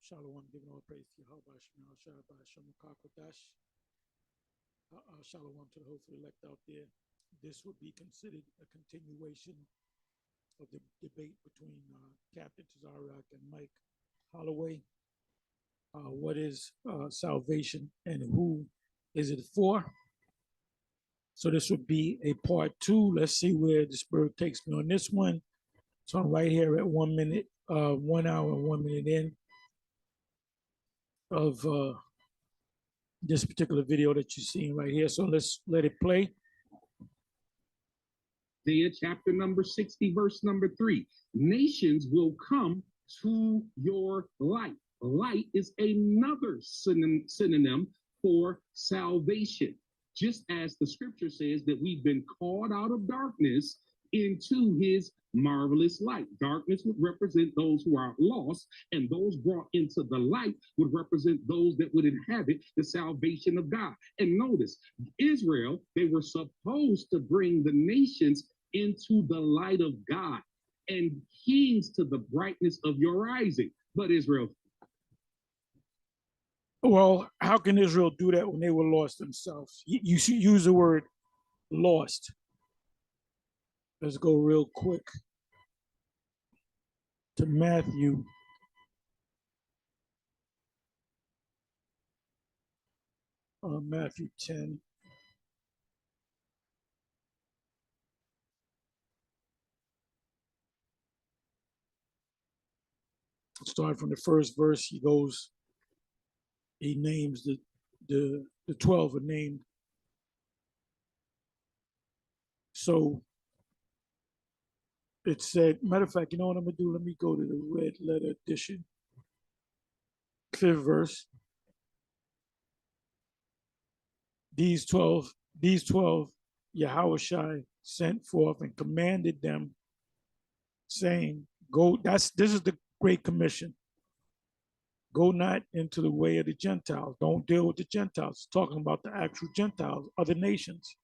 Shalom, giving all praise to YAHAWASHI, QADASH. Shalom to the hopeful elect out there. This would be considered a continuation of the debate between Captain Tazarek and Mike Holloway. What is salvation and who is it for? So this would be a part 2. Let's see where the Spirit takes me on this one. So I'm right here at 1 minute, 1 hour and 1 minute in of this particular video that you're seeing right here. So let's let it play. Isaiah chapter number 60, verse number 3. Nations will come to your light. Light is another synonym for salvation. Just as the scripture says that we've been called out of darkness into his marvelous light. Darkness would represent those who are lost, and those brought into the light would represent those that would inhabit the salvation of God. And notice, Israel, they were supposed to bring the nations into the light of God and kings to the brightness of your rising. But Israel, well, how can Israel do that when they were lost themselves? You should use the word lost. Let's go real quick to Matthew. Matthew 10. Start from the first verse. He names the 12 are named. So it said, matter of fact, you know what I'm gonna do? Let me go to the red letter edition. 5th verse. These 12 YAHAWASHI sent forth and commanded them, saying, go, this is the Great Commission. Go not into the way of the Gentiles. Don't deal with the Gentiles. It's talking about the actual Gentiles, other nations.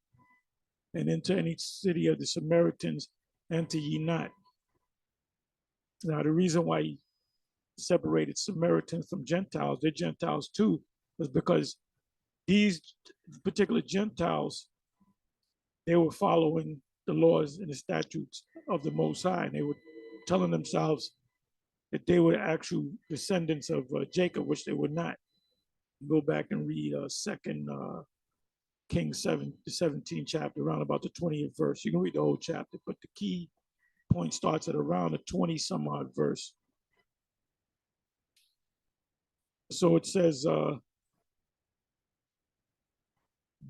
And into any city of the Samaritans, enter ye not. Now, the reason why he separated Samaritans from Gentiles, they're Gentiles too, was because these particular Gentiles, they were following the laws and the statutes of the Most High, and they were telling themselves that they were actual descendants of Jacob, which they were not. Go back and read 2 Kings 7, the 17th chapter, around about the 20th verse. You can read the whole chapter, but the key point starts at around the 20-some-odd verse. So it says,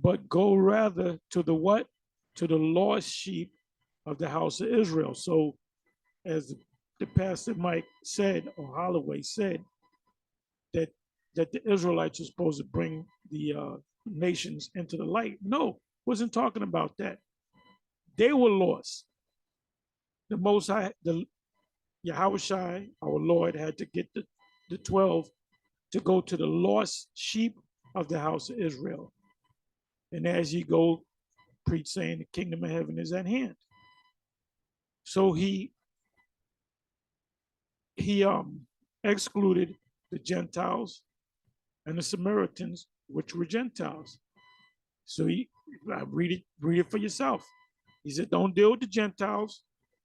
but go rather to the what? To the lost sheep of the house of Israel. So as the pastor Mike said, or Holloway said, that the Israelites are supposed to bring the nations into the light. No, wasn't talking about that. They were lost. The Most High, the YAHAWASHI, our Lord, had to get the 12 to go to the lost sheep of the house of Israel. And as ye go, preach saying the kingdom of heaven is at hand. So he excluded the Gentiles and the Samaritans, which were Gentiles. So read it for yourself. He said, don't deal with the Gentiles,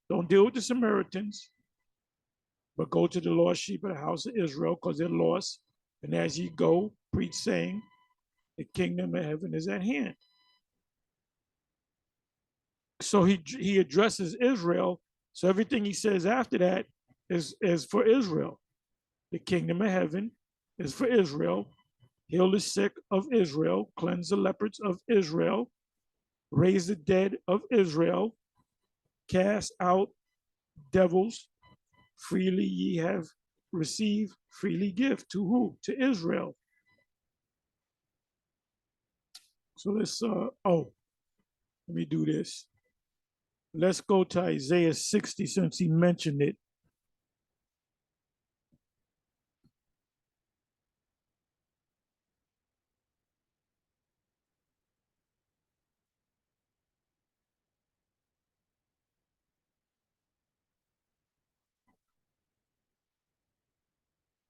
don't deal with the Samaritans, but go to the lost sheep of the house of Israel, because they're lost. And as ye go, preach saying, the kingdom of heaven is at hand. So he addresses Israel. So everything he says after that is for Israel. The kingdom of heaven is for Israel. Heal the sick of Israel, cleanse the lepers of Israel, raise the dead of Israel, cast out devils. Freely ye have received, freely give. To who? To Israel. So let's, let me do this. Let's go to Isaiah 60 since he mentioned it.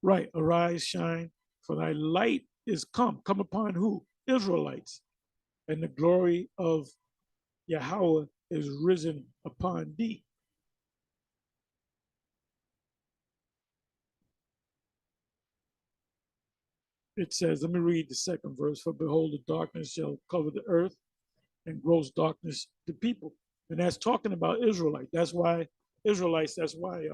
Right. Arise, shine, for thy light is come. Come upon who? Israelites. And the glory of Yahweh is risen upon thee. It says, let me read the second verse. For behold, the darkness shall cover the earth, and gross darkness the people. And that's talking about Israelite. That's why Israelites, that's why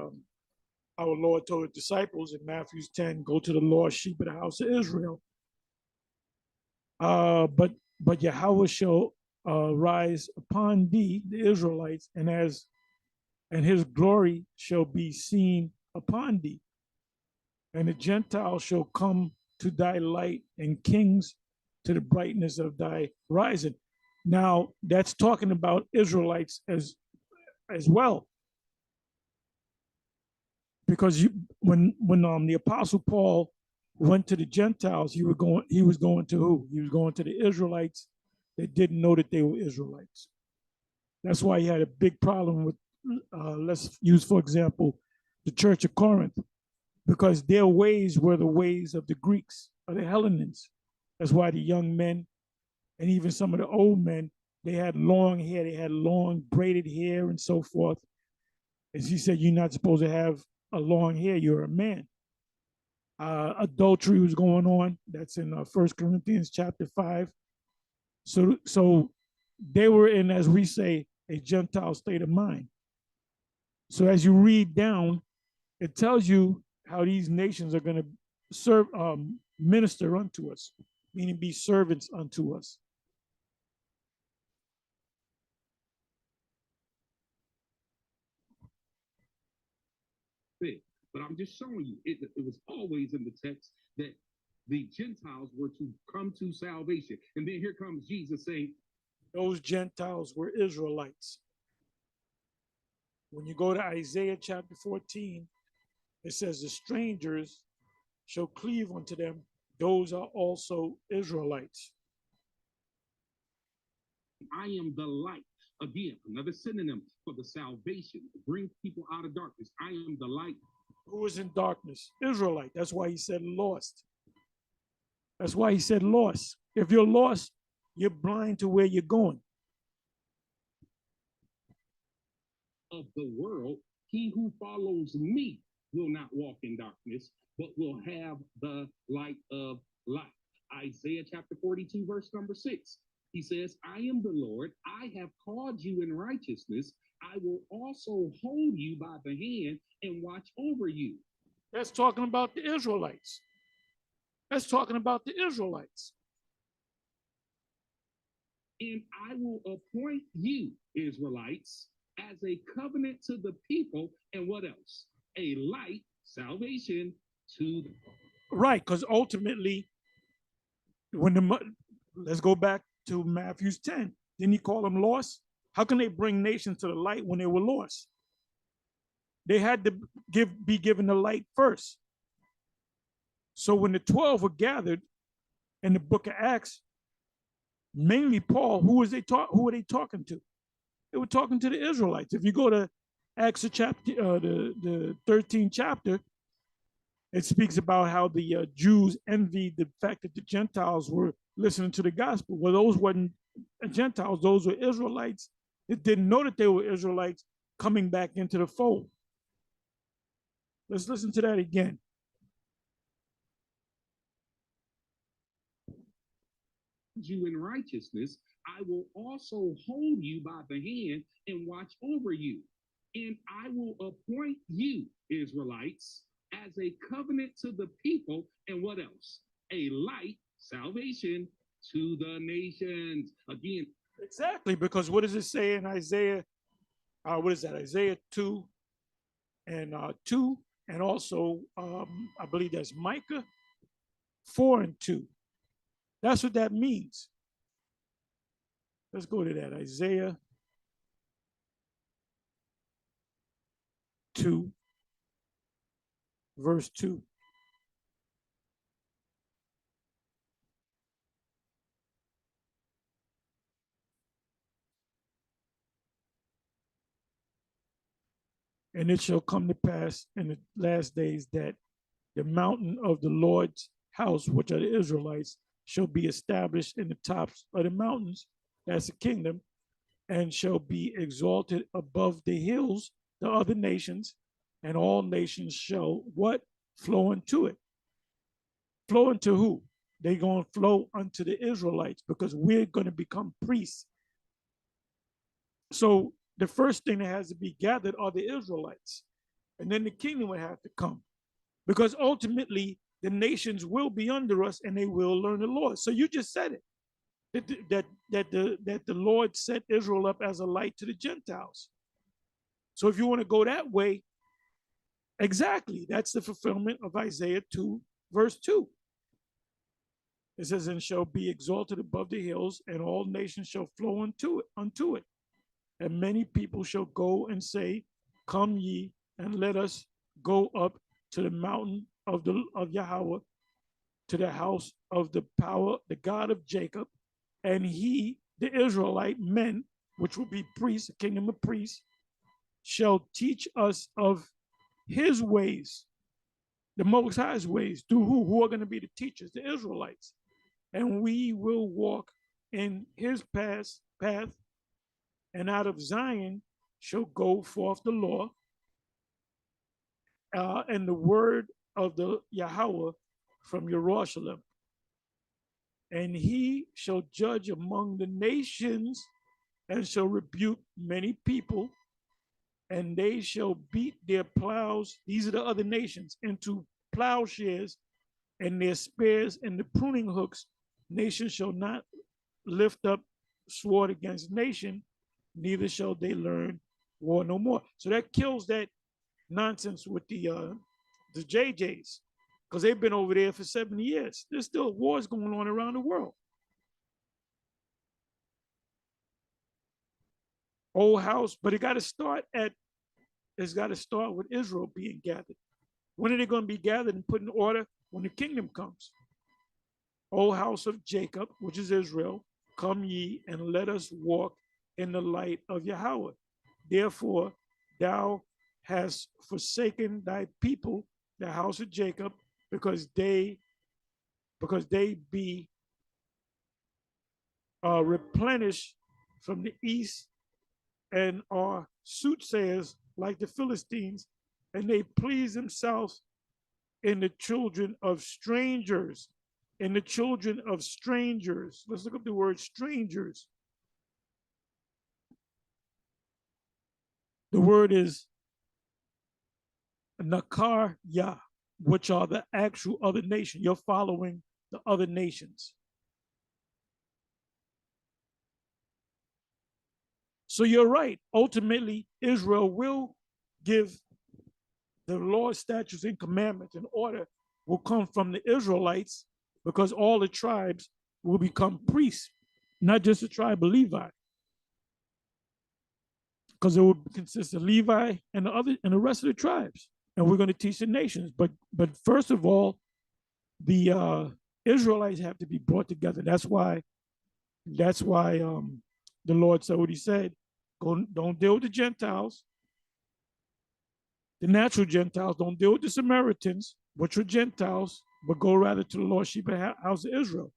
our Lord told the disciples in Matthew 10, go to the lost sheep of the house of Israel. But Yahweh shall rise upon thee, the Israelites, and his glory shall be seen upon thee. And the Gentiles shall come to thy light, and kings to the brightness of thy rising. Now that's talking about Israelites as well, because when the Apostle Paul went to the Gentiles, he was going to who? He was going to the Israelites that didn't know that they were Israelites. That's why he had a big problem with, let's use, for example, the Church of Corinth, because their ways were the ways of the Greeks, or the Hellenes. That's why the young men and even some of the old men, they had long hair, they had long braided hair and so forth. As he said, you're not supposed to have a long hair, you're a man. Adultery was going on. That's in 1 Corinthians chapter 5. So they were in, as we say, a Gentile state of mind. So as you read down, it tells you how these nations are going to serve, minister unto us, meaning be servants unto us. But I'm just showing you, it was always in the text that the Gentiles were to come to salvation. And then here comes Jesus saying, those Gentiles were Israelites. When you go to Isaiah chapter 14, it says the strangers shall cleave unto them. Those are also Israelites. I am the light. Again, another synonym for the salvation, to bring people out of darkness. I am the light. Who is in darkness? Israelite. That's why he said lost. That's why he said lost. If you're lost, you're blind to where you're going. Of the world, he who follows me will not walk in darkness, but will have the light of life. Isaiah chapter 42, verse number 6. He says, I am the Lord. I have called you in righteousness. I will also hold you by the hand and watch over you. That's talking about the Israelites. That's talking about the Israelites. And I will appoint you, Israelites, as a covenant to the people, and what else? A light, salvation to them. Right, because ultimately, let's go back to Matthew 10. Didn't he call them lost? How can they bring nations to the light when they were lost? They had to be given the light first. So when the 12 were gathered in the book of Acts, mainly Paul, who were they talking to? They were talking to the Israelites. If you go to Acts chapter, the 13th chapter, it speaks about how the Jews envied the fact that the Gentiles were listening to the gospel. Well, those weren't Gentiles; those were Israelites that didn't know that they were Israelites coming back into the fold. Let's listen to that again. You in righteousness, I will also hold you by the hand and watch over you. And I will appoint you, Israelites, as a covenant to the people, and what else? A light, salvation to the nations. Again. Exactly, because what does it say in Isaiah? What is that? Isaiah 2 and 2, and also I believe that's Micah 4 and 2. That's what that means. Let's go to that. Isaiah 2, verse 2. And it shall come to pass in the last days that The mountain of the Lord's house, which are the Israelites, shall be established in the tops of the mountains. That's the kingdom, and shall be exalted above the hills, the other nations, and all nations shall what? Flow into it. Flow into who? They're going to flow unto the Israelites because we're going to become priests. So the first thing that has to be gathered are the Israelites. And then the kingdom would have to come. Because ultimately, the nations will be under us and they will learn the Lord. So you just said it, that the Lord set Israel up as a light to the Gentiles. So if you want to go that way, exactly, that's the fulfillment of Isaiah 2, verse 2. It says, and shall be exalted above the hills, and all nations shall flow unto it. And many people shall go and say, come ye, and let us go up to the mountain of Yahawah, to the house of the power, the God of Jacob, and he, the Israelite men, which will be priests, a kingdom of priests, shall teach us of his ways, the Most High's ways. Through who? Who are going to be the teachers? The Israelites. And we will walk in his path, and out of Zion shall go forth the law, and the word of the Yahawah from Jerusalem. And he shall judge among the nations and shall rebuke many people, and they shall beat their plows, these are the other nations, into plowshares, and their spears and the pruning hooks. Nation shall not lift up sword against nation, neither shall they learn war no more. So that kills that nonsense with the JJs, because they've been over there for 70 years. There's still wars going on around the world. Old house, but it's got to start with Israel being gathered. When are they going to be gathered and put in order? When the kingdom comes. O house of Jacob, which is Israel, come ye and let us walk in the light of Yahawah. Therefore, thou hast forsaken thy people, the house of Jacob, because they be replenished from the east and are soothsayers like the Philistines, and they please themselves in the children of strangers. In the children of strangers. Let's look up the word strangers. The word is Nakar Yah, which are the actual other nation. You're following the other nations. So you're right. Ultimately, Israel will give the law, statutes, and commandments, and order will come from the Israelites, because all the tribes will become priests, not just the tribe of Levi, because it will consist of Levi and the rest of the tribes, and we're going to teach the nations. But first of all, the Israelites have to be brought together. That's why the Lord said what He said: don't deal with the Gentiles, the natural Gentiles. Don't deal with the Samaritans, which are Gentiles, but go rather to the Lord sheep house of Israel.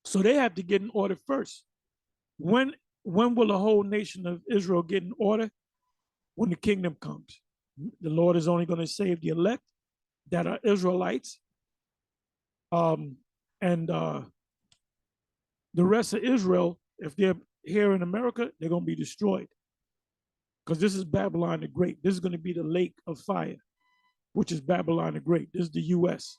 So they have to get in order first. When will the whole nation of Israel get in order? When the kingdom comes. The Lord is only going to save the elect that are Israelites. And the rest of Israel, if they're here in America, they're going to be destroyed. Because this is Babylon the Great. This is going to be the lake of fire, which is Babylon the Great. This is the U.S.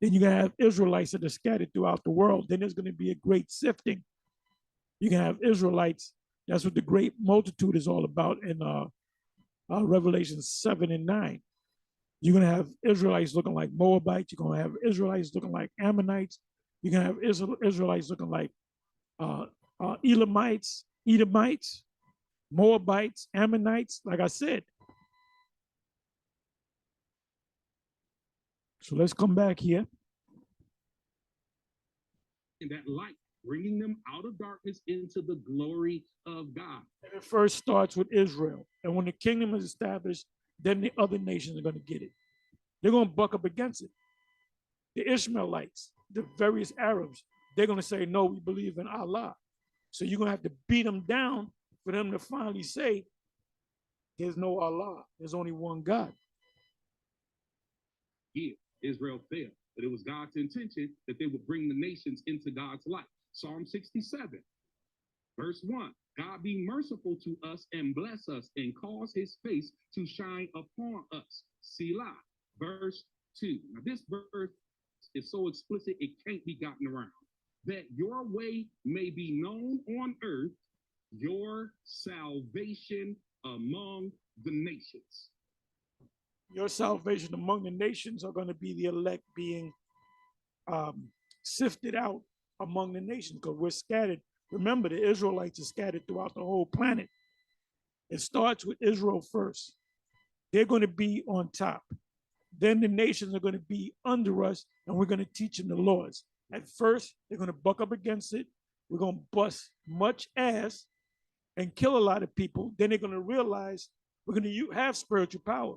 Then you're going to have Israelites that are scattered throughout the world. Then there's going to be a great sifting. You can have Israelites. That's what the great multitude is all about in Revelation 7 and 9. You're going to have Israelites looking like Moabites. You're going to have Israelites looking like Ammonites. You're going to have Israelites looking like Elamites, Edomites, Moabites, Ammonites, like I said. So let's come back here. In that light, bringing them out of darkness into the glory of God. And it first starts with Israel. And when the kingdom is established, then the other nations are going to get it. They're going to buck up against it. The Ishmaelites, the various Arabs, they're going to say, no, we believe in Allah. So you're going to have to beat them down for them to finally say, there's no Allah. There's only one God. Yeah, Israel failed, but it was God's intention that they would bring the nations into God's light. Psalm 67, verse 1. God be merciful to us and bless us and cause his face to shine upon us. Selah, verse 2. Now this verse is so explicit it can't be gotten around. That your way may be known on earth, your salvation among the nations. Your salvation among the nations are going to be the elect being sifted out among the nations, because we're scattered. Remember, the Israelites are scattered throughout the whole planet. It starts with Israel first. They're going to be on top. Then the nations are going to be under us, and we're going to teach them the laws. At first, they're going to buck up against it. We're going to bust much ass and kill a lot of people. Then they're going to realize we're going to have spiritual power.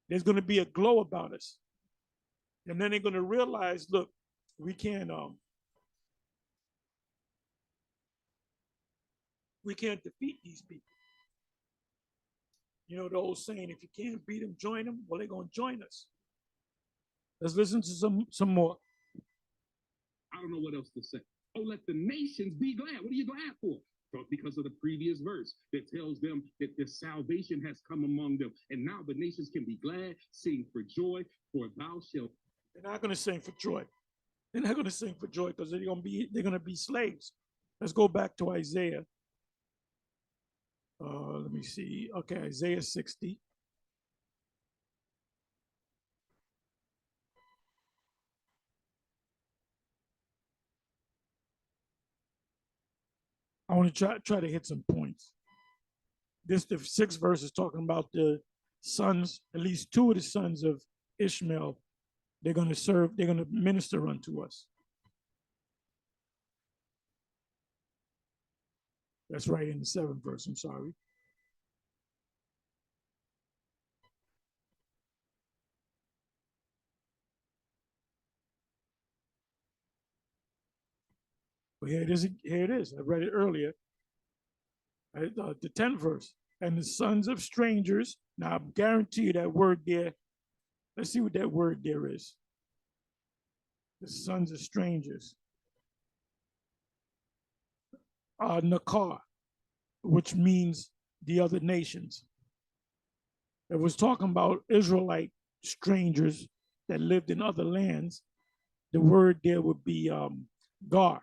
There's going to be a glow about us. And then they're going to realize, look, we can't defeat these people. You know the old saying, if you can't beat them, join them. Well, they're going to join us. Let's listen to some more. I don't know what else to say. Oh, let the nations be glad. What are you glad for? Because of the previous verse that tells them that the salvation has come among them. And now the nations can be glad, sing for joy, for thou shalt. They're not going to sing for joy. They're not going to sing for joy because they're going to be slaves. Let's go back to Isaiah. Let me see. Okay, Isaiah 60. I want to try to hit some points. The 6th verse is talking about the sons, at least 2 of the sons of Ishmael. They're going to serve, they're going to minister unto us. That's right in the 7th verse, I'm sorry. But here it is. I read it earlier. The 10th verse. And the sons of strangers. Now, I guarantee you that word there. Let's see what that word there is. The sons of strangers. Nakar, which means the other nations. It was talking about Israelite strangers that lived in other lands. The word there would be Gar.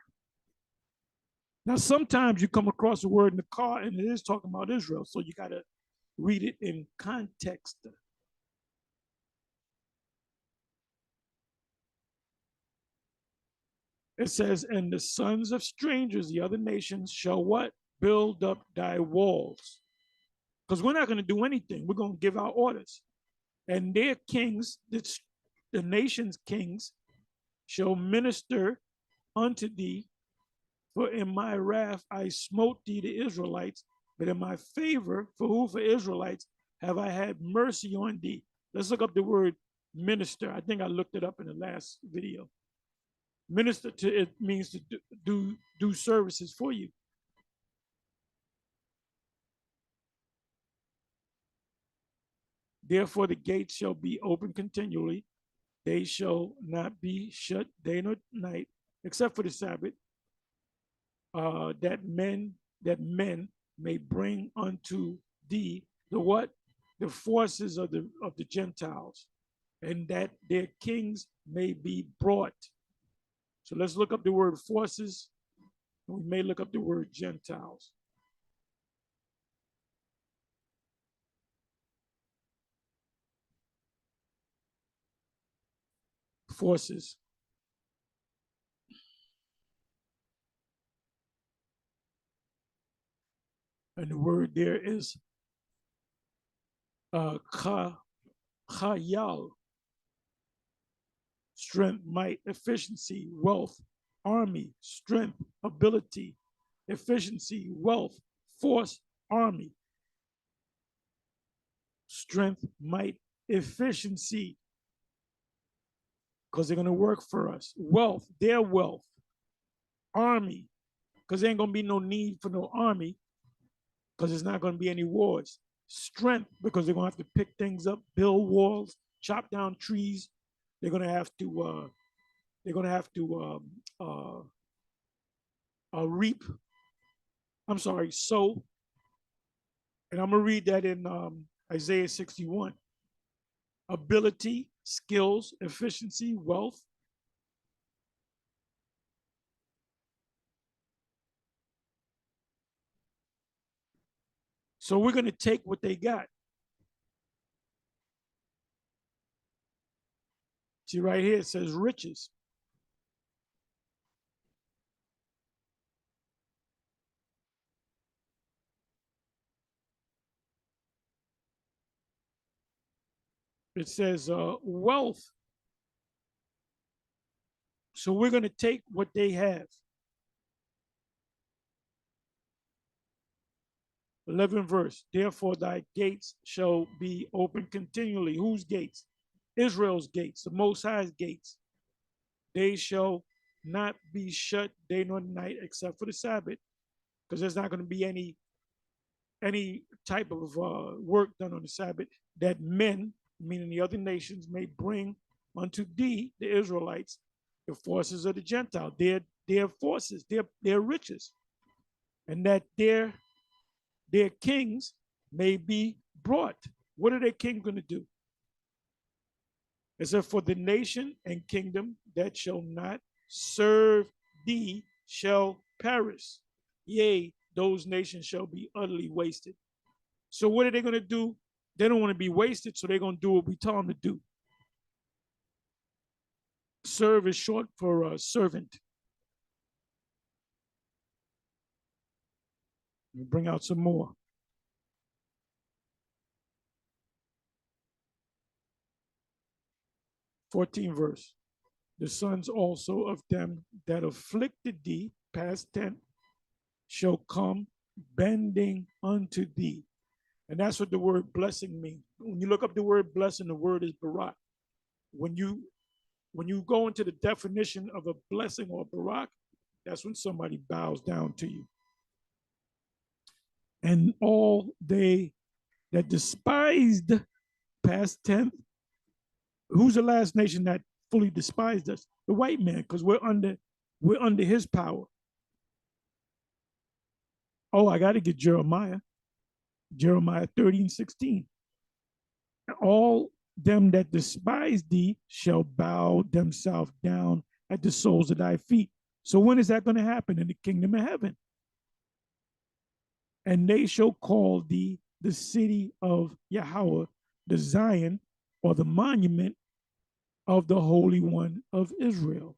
Now, sometimes you come across a word in the car and it is talking about Israel. So you got to read it in context. It says, and the sons of strangers, the other nations, shall what? Build up thy walls. Because we're not going to do anything. We're going to give our orders. And their kings, the nation's kings, shall minister unto thee. For in my wrath I smote thee, the Israelites, but in my favor, for who? For Israelites, have I had mercy on thee. Let's look up the word minister. I think I looked it up in the last video. Minister to it means to do services for you. Therefore the gates shall be open continually. They shall not be shut day nor night, except for the Sabbath. That men may bring unto thee the what? The forces of the Gentiles, and that their kings may be brought. So let's look up the word forces, and we may look up the word Gentiles. Forces. And the word there is chayal, strength, might, efficiency, wealth, army, strength, ability, efficiency, wealth, force, army, strength, might, efficiency, because they're going to work for us. Wealth, their wealth. Army, because there ain't going to be no need for no army, because there's not going to be any wars. Strength, because they're going to have to pick things up, build walls, chop down trees. They're going to have to reap. I'm sorry, sow. And I'm going to read that in Isaiah 61. Ability, skills, efficiency, wealth. So we're going to take what they got. See right here, it says riches. It says wealth. So we're going to take what they have. 11th verse. Therefore thy gates shall be open continually. Whose gates? Israel's gates, the Most High's gates. They shall not be shut day nor night except for the Sabbath, because there's not going to be any type of work done on the Sabbath, that men, meaning the other nations, may bring unto thee, the Israelites, the forces of the Gentile, their forces, their riches, and that their kings may be brought. What are their kings going to do? It said, for the nation and kingdom that shall not serve thee shall perish. Yea, those nations shall be utterly wasted. So what are they going to do? They don't want to be wasted, so they're going to do what we tell them to do. Serve is short for servant. We'll bring out some more. 14th verse. The sons also of them that afflicted thee, past tense, shall come bending unto thee. And that's what the word blessing means. When you look up the word blessing, the word is barak. When you go into the definition of a blessing or barak, that's when somebody bows down to you. And all they that despised, past tense, who's the last nation that fully despised us? The white man, because we're under his power. Oh, I got to get Jeremiah 30:16. All them that despise thee shall bow themselves down at the soles of thy feet. So when is that going to happen? In the kingdom of heaven. And they shall call thee the city of Yahawah, the Zion, or the monument of the Holy One of Israel.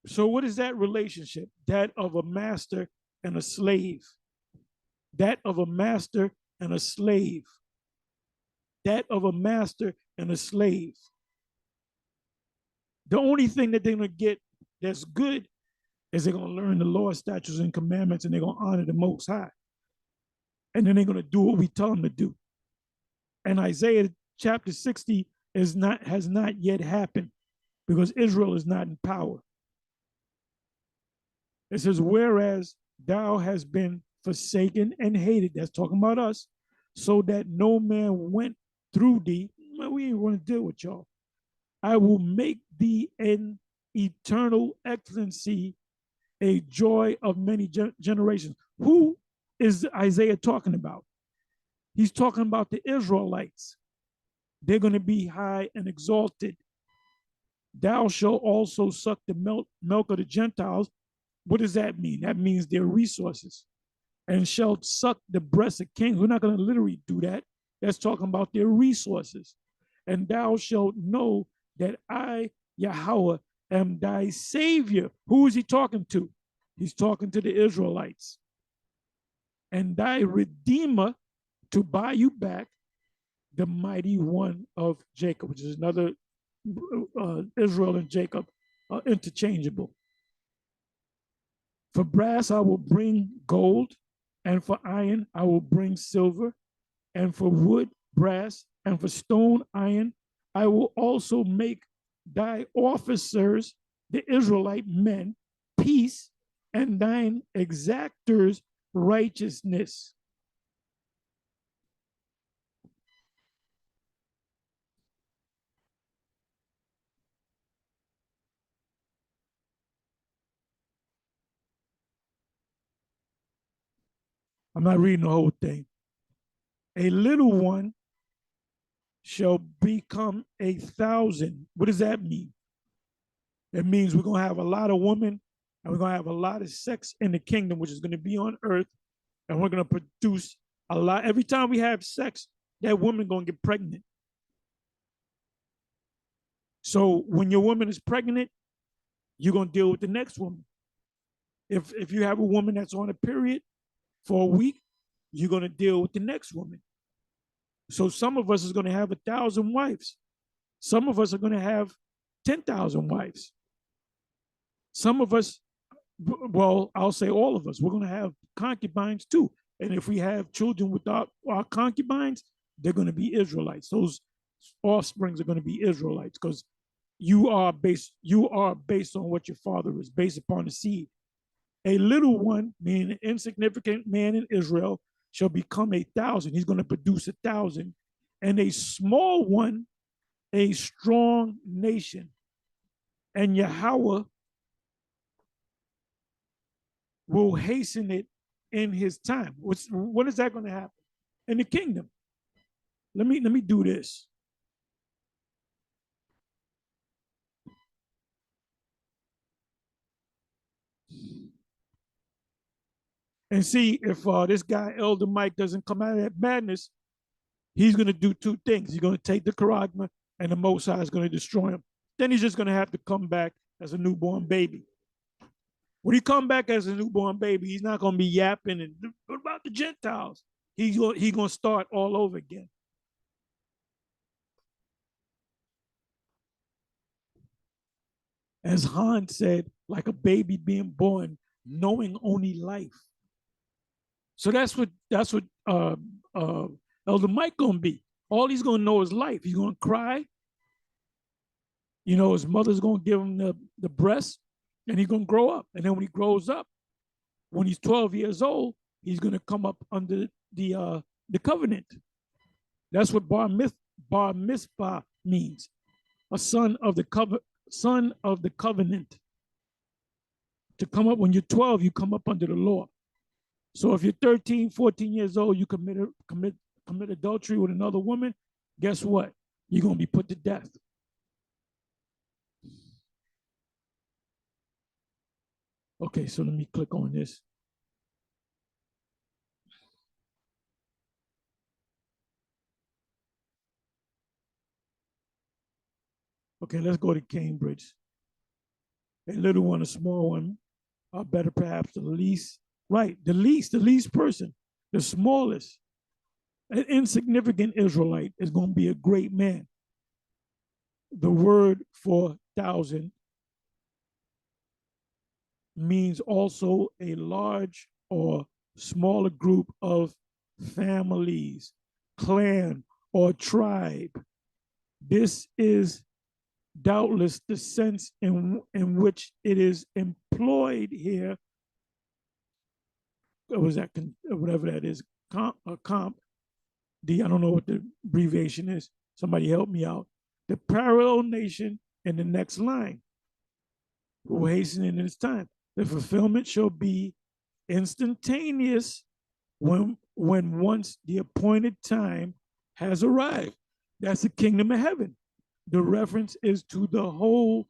So what is that relationship? That of a master and a slave. That of a master and a slave. That of a master and a slave. The only thing that they're going to get that's good is they're going to learn the law, statutes, and commandments, and they're going to honor the Most High. And then they're going to do what we tell them to do. And Isaiah chapter 60 has not yet happened, because Israel is not in power. It says, whereas thou hast been forsaken and hated, that's talking about us, so that no man went through thee. Well, we ain't want to deal with y'all. I will make thee an eternal excellency, a joy of many generations. Who is Isaiah talking about? He's talking about the Israelites. They're going to be high and exalted. Thou shalt also suck the milk of the Gentiles. What does that mean? That means their resources. And shalt suck the breast of kings. We're not going to literally do that. That's talking about their resources. And thou shalt know that I, Yahawah, am thy savior. Who is he talking to? He's talking to the Israelites. And thy redeemer, to buy you back, the mighty one of Jacob, which is another Israel and Jacob interchangeable. For brass I will bring gold, and for iron I will bring silver, and for wood, brass, and for stone, iron. I will also make thy officers, the Israelite men, peace, and thine exactors righteousness. I'm not reading the whole thing. A little one shall become 1,000. What does that mean? It means we're going to have a lot of women and we're going to have a lot of sex in the kingdom, which is going to be on earth. And we're going to produce a lot. Every time we have sex, that woman going to get pregnant. So when your woman is pregnant, you're going to deal with the next woman. If you have a woman that's on a period for a week, you're going to deal with the next woman. So some of us is going to have 1,000 wives. Some of us are going to have 10,000 wives. Some of us, well, I'll say all of us, we're going to have concubines too. And if we have children with our concubines, they're going to be Israelites. Those offsprings are going to be Israelites because you are based on what your father is, based upon the seed. A little one, meaning an insignificant man in Israel, shall become 1,000. He's going to produce 1,000. And a small one, a strong nation. And Yahawah will hasten it in his time. When is that going to happen? In the kingdom. Let me do this. And see if this guy, Elder Mike, doesn't come out of that madness, he's going to do two things. He's going to take the charagma and the Most High is going to destroy him. Then he's just going to have to come back as a newborn baby. When he come back as a newborn baby, he's not going to be yapping and what about the Gentiles? He's going to start all over again. As Han said, like a baby being born, knowing only life. So that's what Elder Mike gonna be. All he's gonna know is life. He's gonna cry. You know, his mother's gonna give him the breast, and he's gonna grow up. And then when he grows up, when he's 12 years old, he's gonna come up under the covenant. That's what bar mitzvah means, a son of the covenant. To come up when you're 12, you come up under the law. So if you're 13, 14 years old, you commit adultery with another woman, guess what? You're going to be put to death. Okay, so let me click on this. Okay, let's go to Cambridge. A little one, a small one, or better perhaps the least, right, the least person, the smallest. An insignificant Israelite is going to be a great man. The word for 1,000 means also a large or smaller group of families, clan, or tribe. This is doubtless the sense in which it is employed here. Was that whatever that is? Comp. I don't know what the abbreviation is. Somebody help me out. The parallel nation in the next line will hasten in its time. The fulfillment shall be instantaneous when once the appointed time has arrived. That's the kingdom of heaven. The reference is to the whole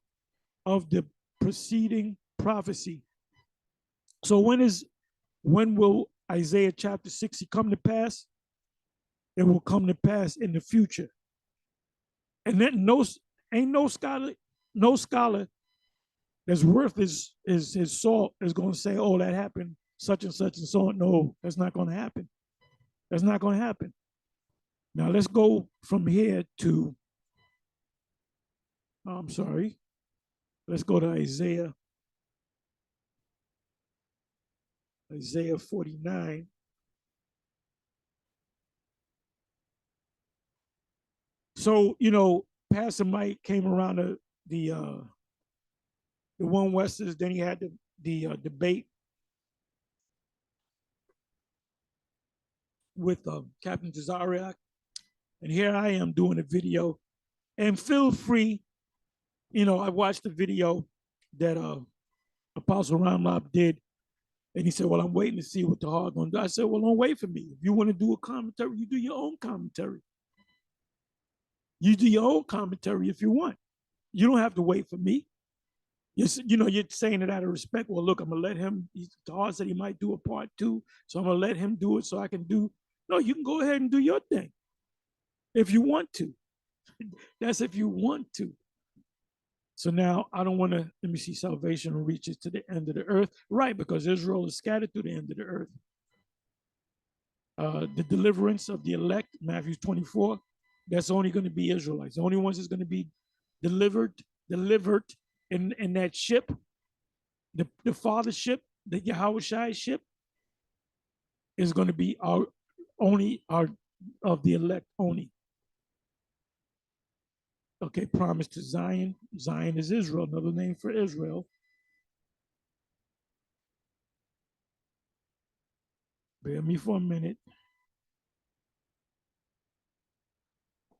of the preceding prophecy. So when will Isaiah chapter 60 come to pass? It will come to pass in the future. And then ain't no scholar that's worth his salt is going to say, oh, that happened such and such and so on. No, that's not going to happen. That's not going to happen. Now let's go from here to, I'm sorry, let's go to Isaiah 49. So, Pastor Mike came around the one Westers. Then he had the debate with Captain Jazariak. And here I am doing a video. And feel free, I watched the video that Apostle Ramlab did. And he said, well, I'm waiting to see what TAHAR going to do. I said, well, don't wait for me. If you want to do a commentary, you do your own commentary. You do your own commentary if you want. You don't have to wait for me. You're saying it out of respect. Well, look, I'm going to let him. TAHAR said he might do a part 2. So I'm going to let him do it so I can do. No, you can go ahead and do your thing if you want to. That's if you want to. So now I don't want to, let me see, salvation reaches to the end of the earth. Right, because Israel is scattered to the end of the earth. The deliverance of the elect, Matthew 24, that's only going to be Israelites. The only ones that's going to be delivered in that ship, the Father ship, the YAHAWASHI ship, is going to be our of the elect only. Okay, promise to Zion. Zion is Israel, another name for Israel. Bear me for a minute.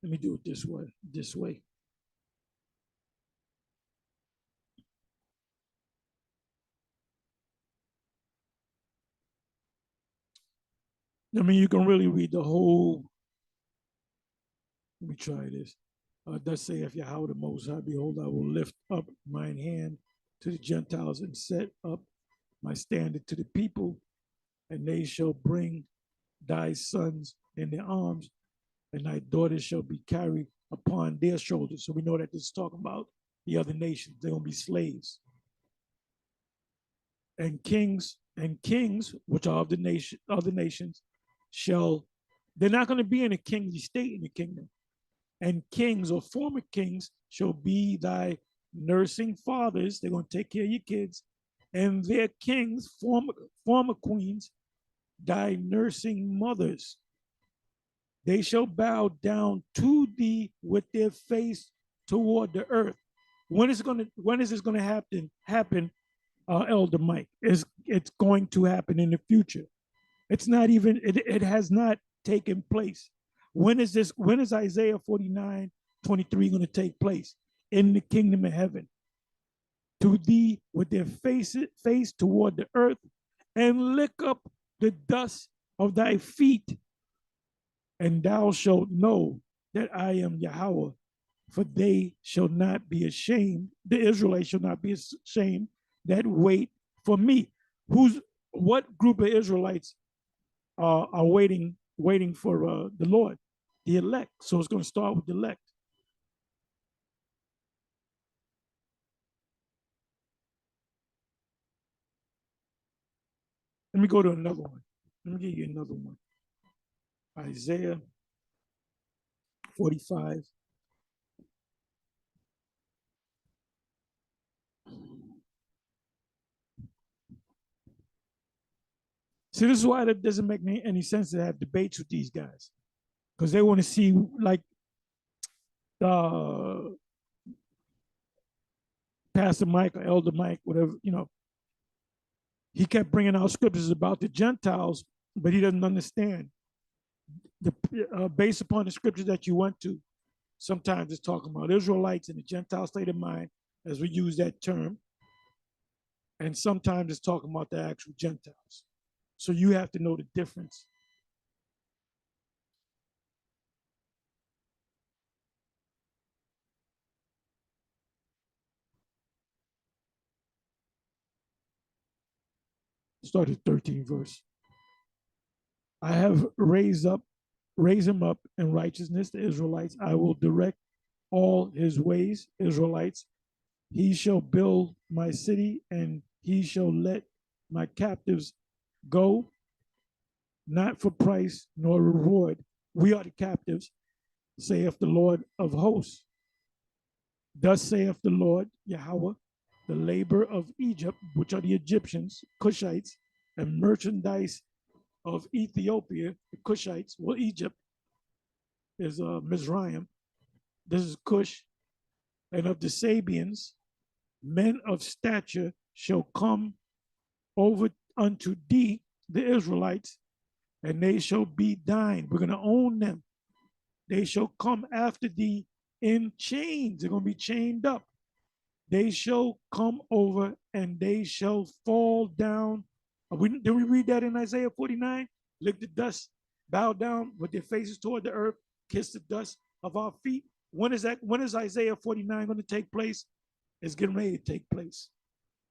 Let me do it this way. I mean, you can really read the whole. Let me try this. Thus saith Yahweh the Most High, behold, I will lift up mine hand to the Gentiles and set up my standard to the people, and they shall bring thy sons in their arms, and thy daughters shall be carried upon their shoulders. So we know that this is talking about the other nations. They're going to be slaves. And kings, which are of the other nations, they're not going to be in a kingly state in the kingdom. And kings or former kings shall be thy nursing fathers. They're going to take care of your kids. And their kings, former queens, thy nursing mothers. They shall bow down to thee with their face toward the earth. When is this going to happen, Elder Mike? It's going to happen in the future. It's not even, it has not taken place. When is Isaiah 49:23 going to take place? In the kingdom of heaven. To thee with their face toward the earth, and lick up the dust of thy feet, and thou shalt know that I am Yahweh, for they shall not be ashamed. The Israelites shall not be ashamed that wait for me. What group of Israelites are waiting for the Lord? The elect. So it's going to start with the elect. Let me go to another one. Let me give you another one. Isaiah 45. See, this is why it doesn't make any sense to have debates with these guys, because they want to see, like, Pastor Mike or Elder Mike, whatever, he kept bringing out scriptures about the Gentiles, but he doesn't understand. Based upon the scriptures that you went to, sometimes it's talking about Israelites in the Gentile state of mind, as we use that term, and sometimes it's talking about the actual Gentiles. So you have to know the difference. Start at 13th verse. I have raised him up in righteousness, the Israelites. I will direct all his ways, Israelites. He shall build my city, and he shall let my captives go, not for price nor reward. We are the captives, saith the Lord of hosts. Thus saith the Lord Yahweh, the labor of Egypt, which are the Egyptians, Cushites, and merchandise of Ethiopia, the Cushites, well, Egypt is Mizraim, this is Cush, and of the Sabians, men of stature shall come over unto thee, the Israelites, and they shall be thine. We're going to own them. They shall come after thee in chains. They're going to be chained up. They shall come over and they shall fall down. Did we read that in Isaiah 49? Lick the dust, bow down with their faces toward the earth, kiss the dust of our feet. When is that? When is Isaiah 49 going to take place? It's getting ready to take place.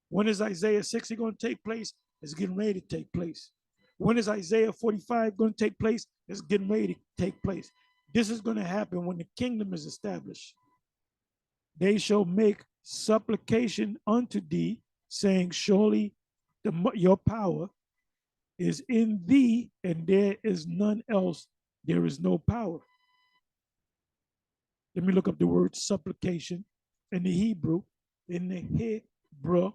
When is Isaiah 60 going to take place? It's getting ready to take place. When is Isaiah 45 going to take place? It's getting ready to take place. This is going to happen when the kingdom is established. They shall make supplication unto thee, saying, surely your power is in thee, and there is none else. There is no power. Let me look up the word supplication in the Hebrew. In the Hebrew,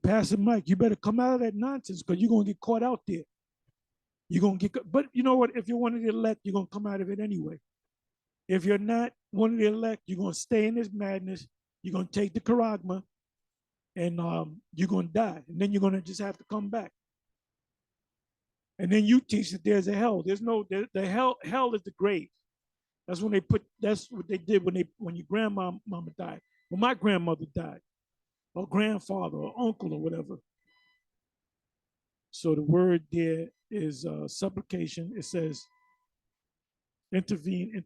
Pastor Mike, you better come out of that nonsense because you're going to get caught out there. You're going to get, but you know what? If you're one of the elect, you're going to come out of it anyway. If you're not one of the elect, you're going to stay in this madness. You're going to take the charagma, and you're going to die. And then you're going to just have to come back. And then you teach that there's a hell. There's no, the hell is the grave. That's when they put, that's what they did when your grandmama died. When my grandmother died, or grandfather, or uncle, or whatever. So the word there is supplication. It says intervene,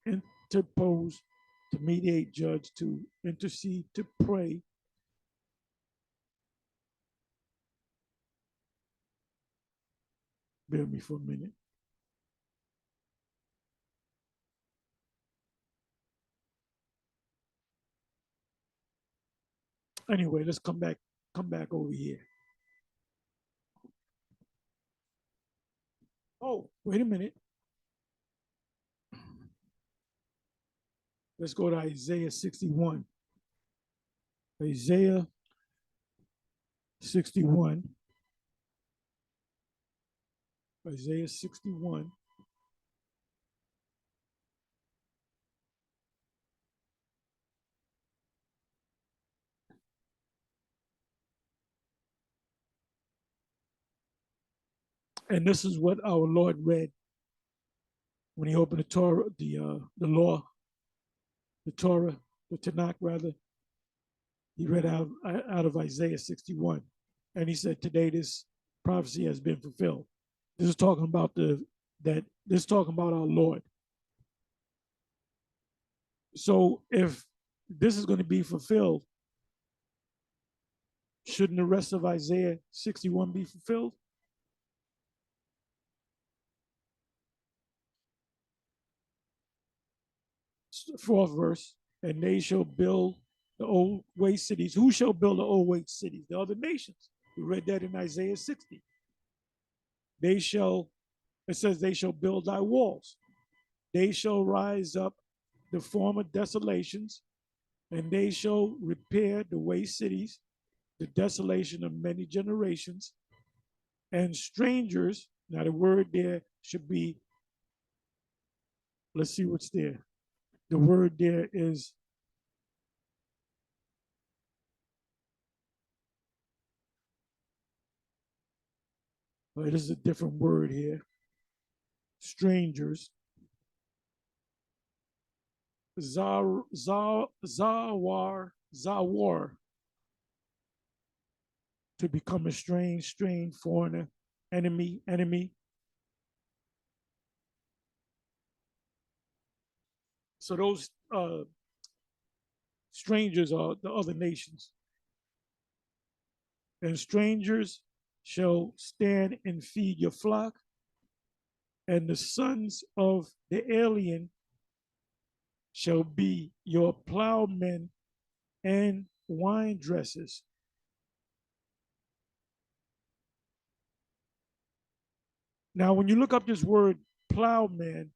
interpose, to mediate, judge, to intercede, to pray. Bear with me for a minute. Anyway, let's come back over here. Oh, wait a minute. Let's go to Isaiah 61. Isaiah 61. Isaiah 61. And this is what our Lord read when he opened the Torah, the law, the Torah, the Tanakh rather. He read out of Isaiah 61. And he said, today this prophecy has been fulfilled. This is talking about this is talking about our Lord. So if this is going to be fulfilled, shouldn't the rest of Isaiah 61 be fulfilled? Fourth verse, and they shall build the old waste cities. Who shall build the old waste cities? The other nations. We read that in Isaiah 60. They shall, it says, they shall build thy walls. They shall rise up the former desolations, and they shall repair the waste cities, the desolation of many generations, and strangers. Now the word there should be, let's see what's there. The word there is it is a different word here. Strangers. Zawar, to become a strange foreigner, enemy. So those strangers are the other nations. And strangers shall stand and feed your flock, and the sons of the alien shall be your plowmen and wine dressers. Now, when you look up this word plowman,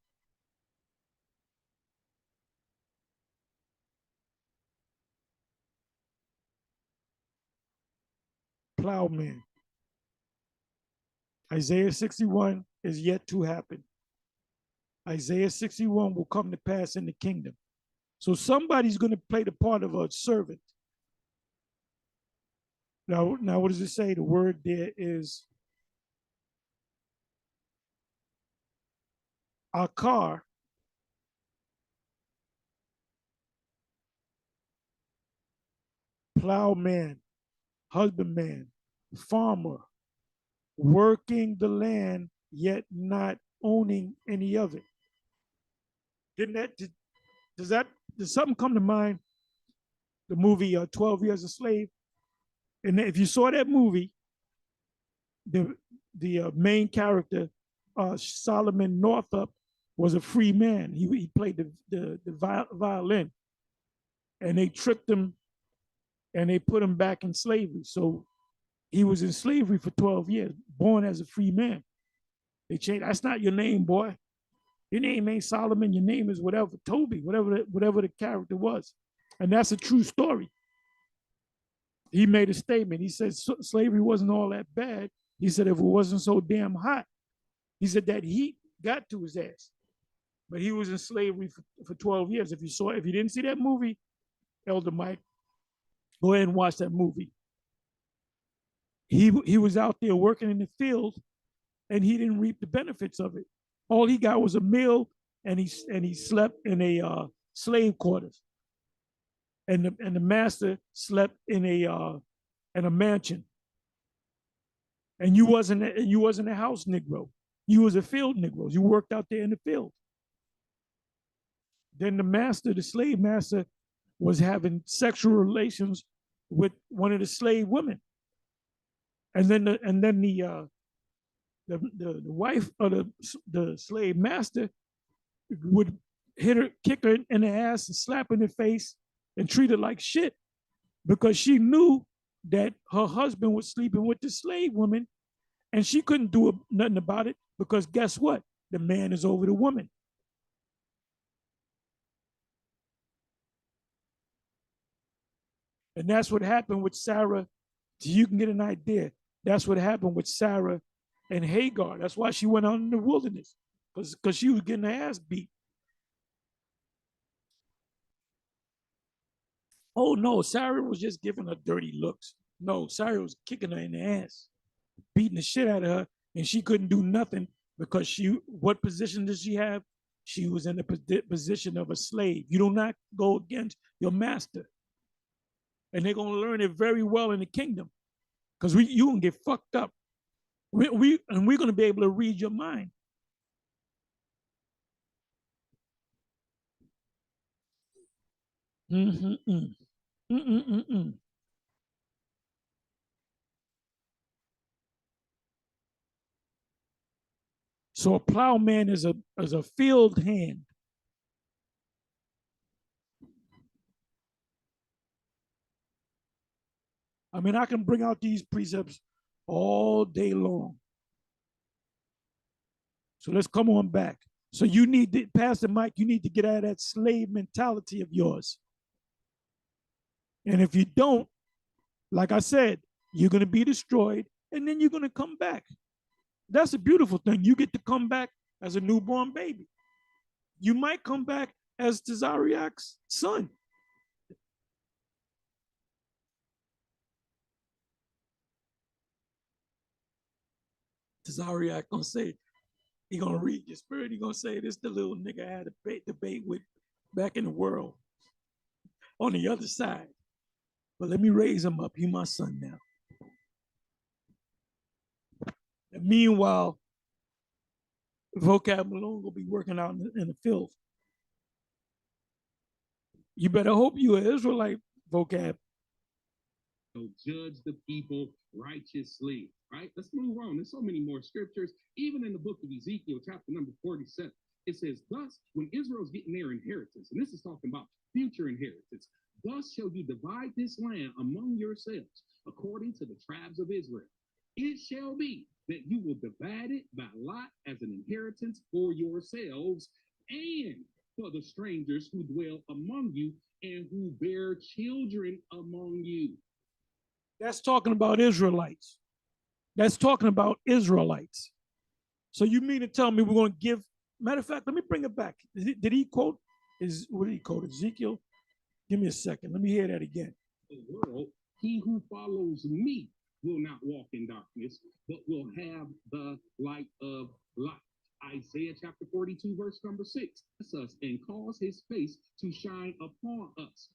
plowman. Isaiah 61 is yet to happen. Isaiah 61 will come to pass in the kingdom. So somebody's going to play the part of a servant. Now, what does it say? The word there is akar, plowman, husbandman, farmer, working the land, yet not owning any of it. Does something come to mind? The movie 12 Years a Slave. And if you saw that movie, the main character, Solomon Northup, was a free man. He played the violin, and they tricked him, and they put him back in slavery. So he was in slavery for 12 years, born as a free man. They changed. That's not your name, boy. Your name ain't Solomon. Your name is whatever, Toby, whatever the character was. And that's a true story. He made a statement. He said slavery wasn't all that bad. He said if it wasn't so damn hot, he said that heat got to his ass. But he was in slavery for 12 years. If you didn't see that movie, Elder Mike, go ahead and watch that movie. He was out there working in the field, and he didn't reap the benefits of it. All he got was a meal, and he slept in a slave quarters. And the master slept in a mansion. And you wasn't a house Negro. You was a field Negro. You worked out there in the field. Then the slave master, was having sexual relations with one of the slave women. And then the wife of the slave master would kick her in the ass and slap her in the face and treat her like shit, because she knew that her husband was sleeping with the slave woman, and she couldn't do nothing about it, because guess what? The man is over the woman. And that's what happened with Sarah. So you can get an idea. That's what happened with Sarah and Hagar. That's why she went out in the wilderness, because she was getting her ass beat. Oh no, Sarah was just giving her dirty looks. No, Sarah was kicking her in the ass, beating the shit out of her, and she couldn't do nothing, because what position does she have? She was in the position of a slave. You do not go against your master. And they're gonna learn it very well in the kingdom, because you can get fucked up. We're gonna be able to read your mind. So a plowman is a field hand. I mean, I can bring out these precepts all day long. So let's come on back. So you need to, Pastor Mike, you need to get out of that slave mentality of yours. And if you don't, like I said, you're going to be destroyed, and then you're going to come back. That's a beautiful thing. You get to come back as a newborn baby. You might come back as Tazariak's son. Tazariak gonna say, he gonna read your spirit. He gonna say, this the little nigga I had a debate with back in the world on the other side. But let me raise him up. He my son now. And meanwhile, Vocab Malone will be working out in the field. You better hope you an Israelite, Vocab. So judge the people righteously, right? Let's move on. There's so many more scriptures. Even in the book of Ezekiel, chapter number 47, it says, thus, when Israel's getting their inheritance, and this is talking about future inheritance, thus shall you divide this land among yourselves, according to the tribes of Israel. It shall be that you will divide it by lot as an inheritance for yourselves and for the strangers who dwell among you and who bear children among you. That's talking about Israelites. That's talking about Israelites. So you mean to tell me we're going to give, matter of fact, let me bring it back. Did he quote, what did he quote, Ezekiel? Give me a second. Let me hear that again. The world, he who follows me will not walk in darkness, but will have the light of life. Isaiah chapter 42, verse number 6. Us and cause his face to shine upon us.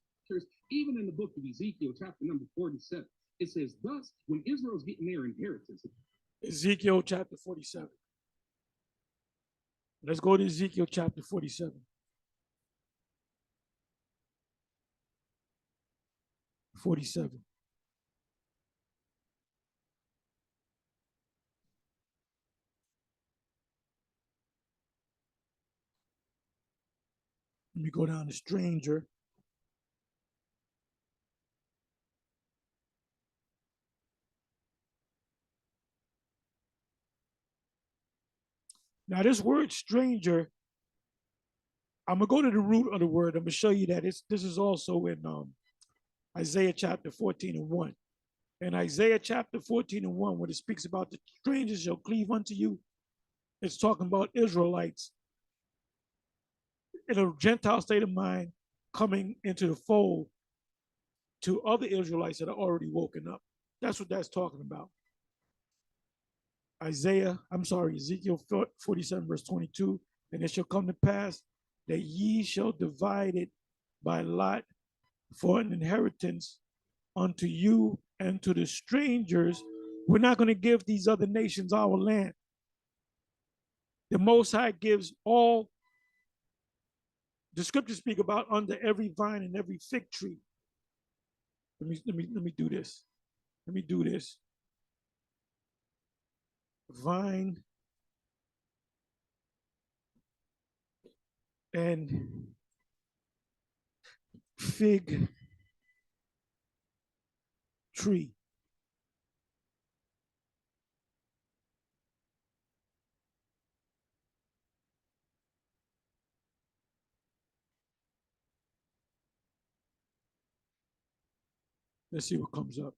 Even in the book of Ezekiel, chapter number 47, it says, thus, when Israel's getting their inheritance. Ezekiel chapter 47. Let's go to Ezekiel chapter 47. Let me go down to stranger. Now, this word stranger, I'm going to go to the root of the word. I'm going to show you that this is also in Isaiah chapter 14 and 1. In Isaiah chapter 14 and 1, when it speaks about the strangers shall cleave unto you, it's talking about Israelites in a Gentile state of mind coming into the fold to other Israelites that are already woken up. That's what that's talking about. Ezekiel 47, verse 22, and it shall come to pass that ye shall divide it by lot for an inheritance unto you and to the strangers. We're not going to give these other nations our land. The Most High gives all, the scriptures speak about under every vine and every fig tree. Let me do this. Let me do this. Vine and fig tree. Let's see what comes up.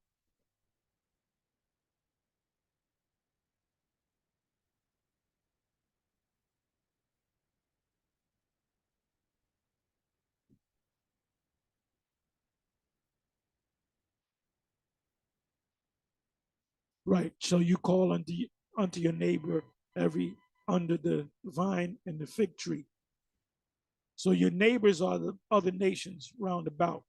Right. So you call unto your neighbor every under the vine and the fig tree. So your neighbors are the other nations round about.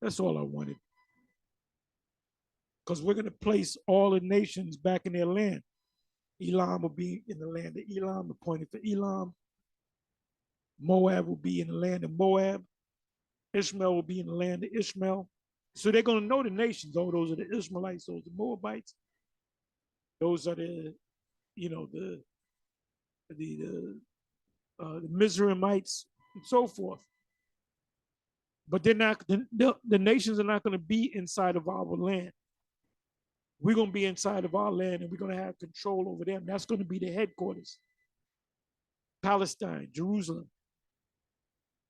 That's all I wanted. Because we're going to place all the nations back in their land. Elam will be in the land of Elam, appointed for Elam. Moab will be in the land of Moab. Ishmael will be in the land of Ishmael. So they're going to know the nations. Oh, those are the Ishmaelites, those are the Moabites. Those are the, the Mizraimites and so forth. But they're not, the nations are not going to be inside of our land. We're going to be inside of our land and we're going to have control over them. That's going to be the headquarters. Palestine, Jerusalem.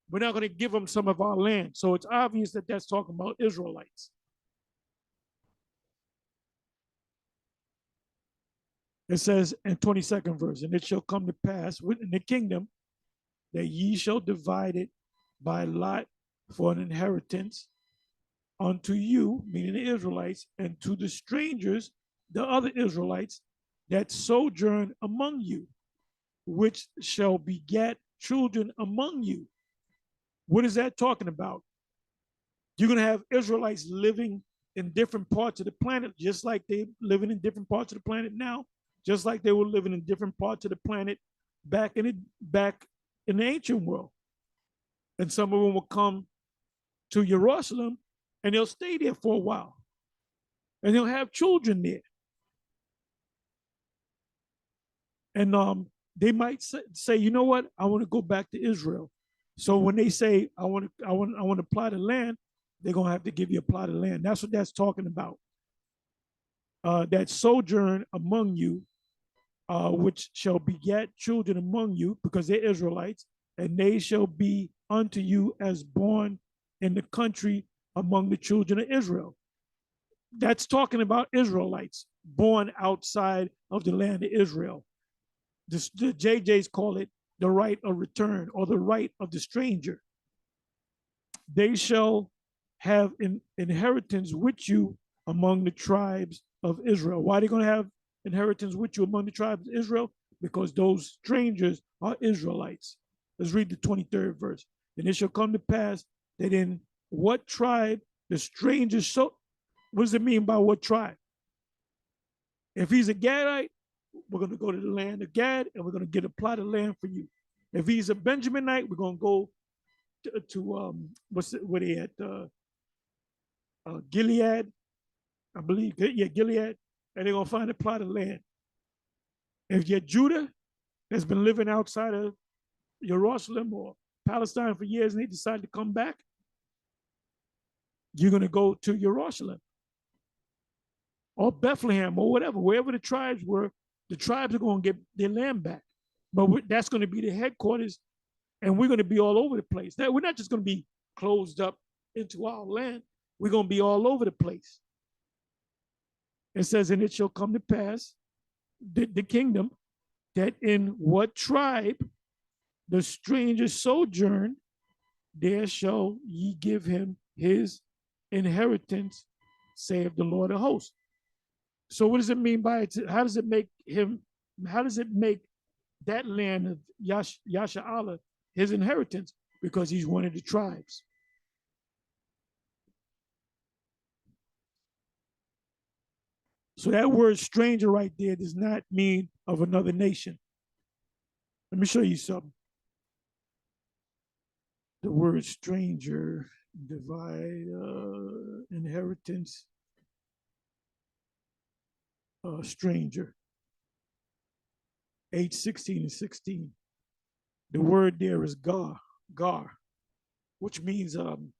We're not going to give them some of our land. So it's obvious that that's talking about Israelites. It says in 22nd verse, and it shall come to pass within the kingdom that ye shall divide it by lot for an inheritance unto you, meaning the Israelites, and to the strangers, the other Israelites that sojourn among you, which shall beget children among you. What is that talking about? You're going to have Israelites living in different parts of the planet, just like they're living in different parts of the planet now, just like they were living in different parts of the planet back in the ancient world. And some of them will come to Jerusalem and they'll stay there for a while. And they'll have children there. And they might say, you know what? I want to go back to Israel. So when they say, I want to apply the land, they're going to have to give you a plot of land. That's what that's talking about. that sojourn among you, which shall beget children among you, because they're Israelites, and they shall be unto you as born in the country among the children of Israel. That's talking about Israelites born outside of the land of Israel. The JJs call it the right of return or the right of the stranger. They shall have an inheritance with you among the tribes of Israel. Why are they going to have inheritance with you among the tribes of Israel? Because those strangers are Israelites. Let's read the 23rd verse. And it shall come to pass that in what tribe the stranger so. What does it mean by what tribe? If he's a Gadite, we're going to go to the land of Gad and we're going to get a plot of land for you. If he's a Benjaminite, we're going to go to where they at? Gilead, I believe. Yeah, Gilead. And they're going to find a plot of land. If you're Judah, that's been living outside of Jerusalem or Palestine for years and they decide to come back, you're going to go to Jerusalem or Bethlehem or whatever, wherever the tribes were, the tribes are going to get their land back. But that's going to be the headquarters, and we're going to be all over the place. Now, we're not just going to be closed up into our land. We're going to be all over the place. It says, and it shall come to pass, the kingdom, that in what tribe the stranger sojourn, there shall ye give him his inheritance, saith the Lord of hosts. So what does it mean by it? How does it make that land of YAHAWAH his inheritance? Because he's one of the tribes. So that word stranger right there does not mean of another nation. Let me show you something. The word stranger, divide, inheritance, stranger. Age 16 and 16. The word there is gar, which means an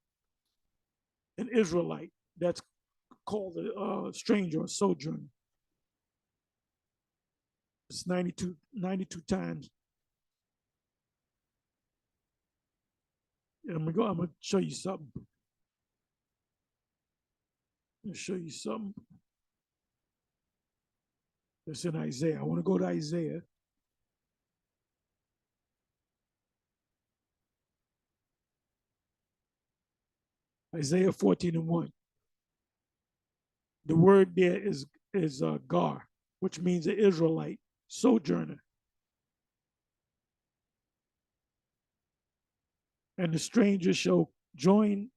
Israelite that's called a stranger or sojourner. It's 92 times. And I'm gonna show you something. I'll show you something. It's in Isaiah. I want to go to Isaiah. Isaiah 14 and 1. The word there is gar, which means an Israelite, sojourner. And the stranger shall join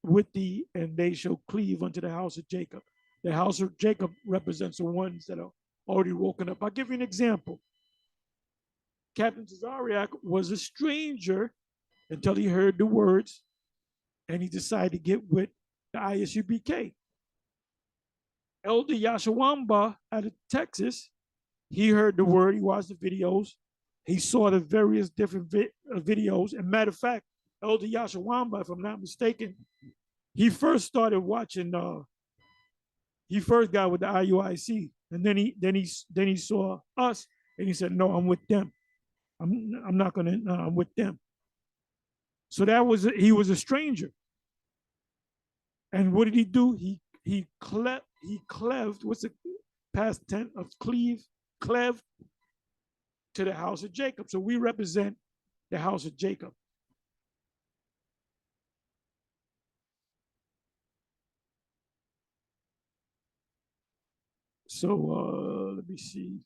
with thee, and they shall cleave unto the house of Jacob. The house of Jacob represents the ones that are already woken up. I'll give you an example. Captain Tazariak was a stranger until he heard the words, and he decided to get with the ISUBK. Elder Yashawamba out of Texas, he heard the word, he watched the videos, he saw the various different videos. And matter of fact, Elder Yashawamba, if I'm not mistaken, he first started watching. He first got with the IUIC, and then he saw us, and he said, "No, I'm with them. I'm not gonna. No, I'm with them." So he was a stranger. And what did he do? He cleved. What's the past tense of cleave? Cleved to the house of Jacob. So we represent the house of Jacob. So let me see.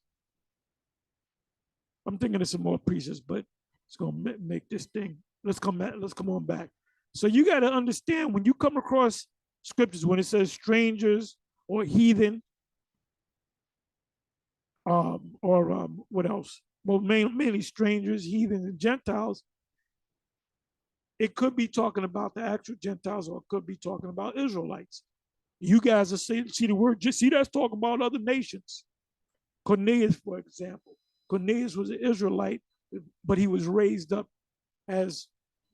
I'm thinking of some more precepts, but it's gonna make this thing. Let's come on back. So you got to understand when you come across scriptures when it says strangers or heathen, or what else? Well, mainly strangers, heathens, and Gentiles. It could be talking about the actual Gentiles, or it could be talking about Israelites. You guys are see the word. Just see that's talking about other nations. Cornelius, for example, Cornelius was an Israelite, but he was raised up as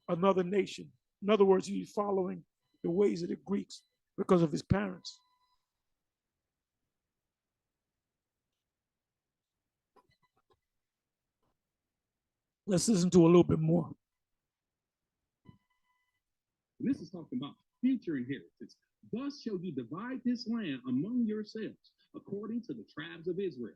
another nation. In other words, he's following the ways of the Greeks because of his parents. Let's listen to a little bit more. And this is talking about future inheritance. Thus shall you divide this land among yourselves, according to the tribes of Israel.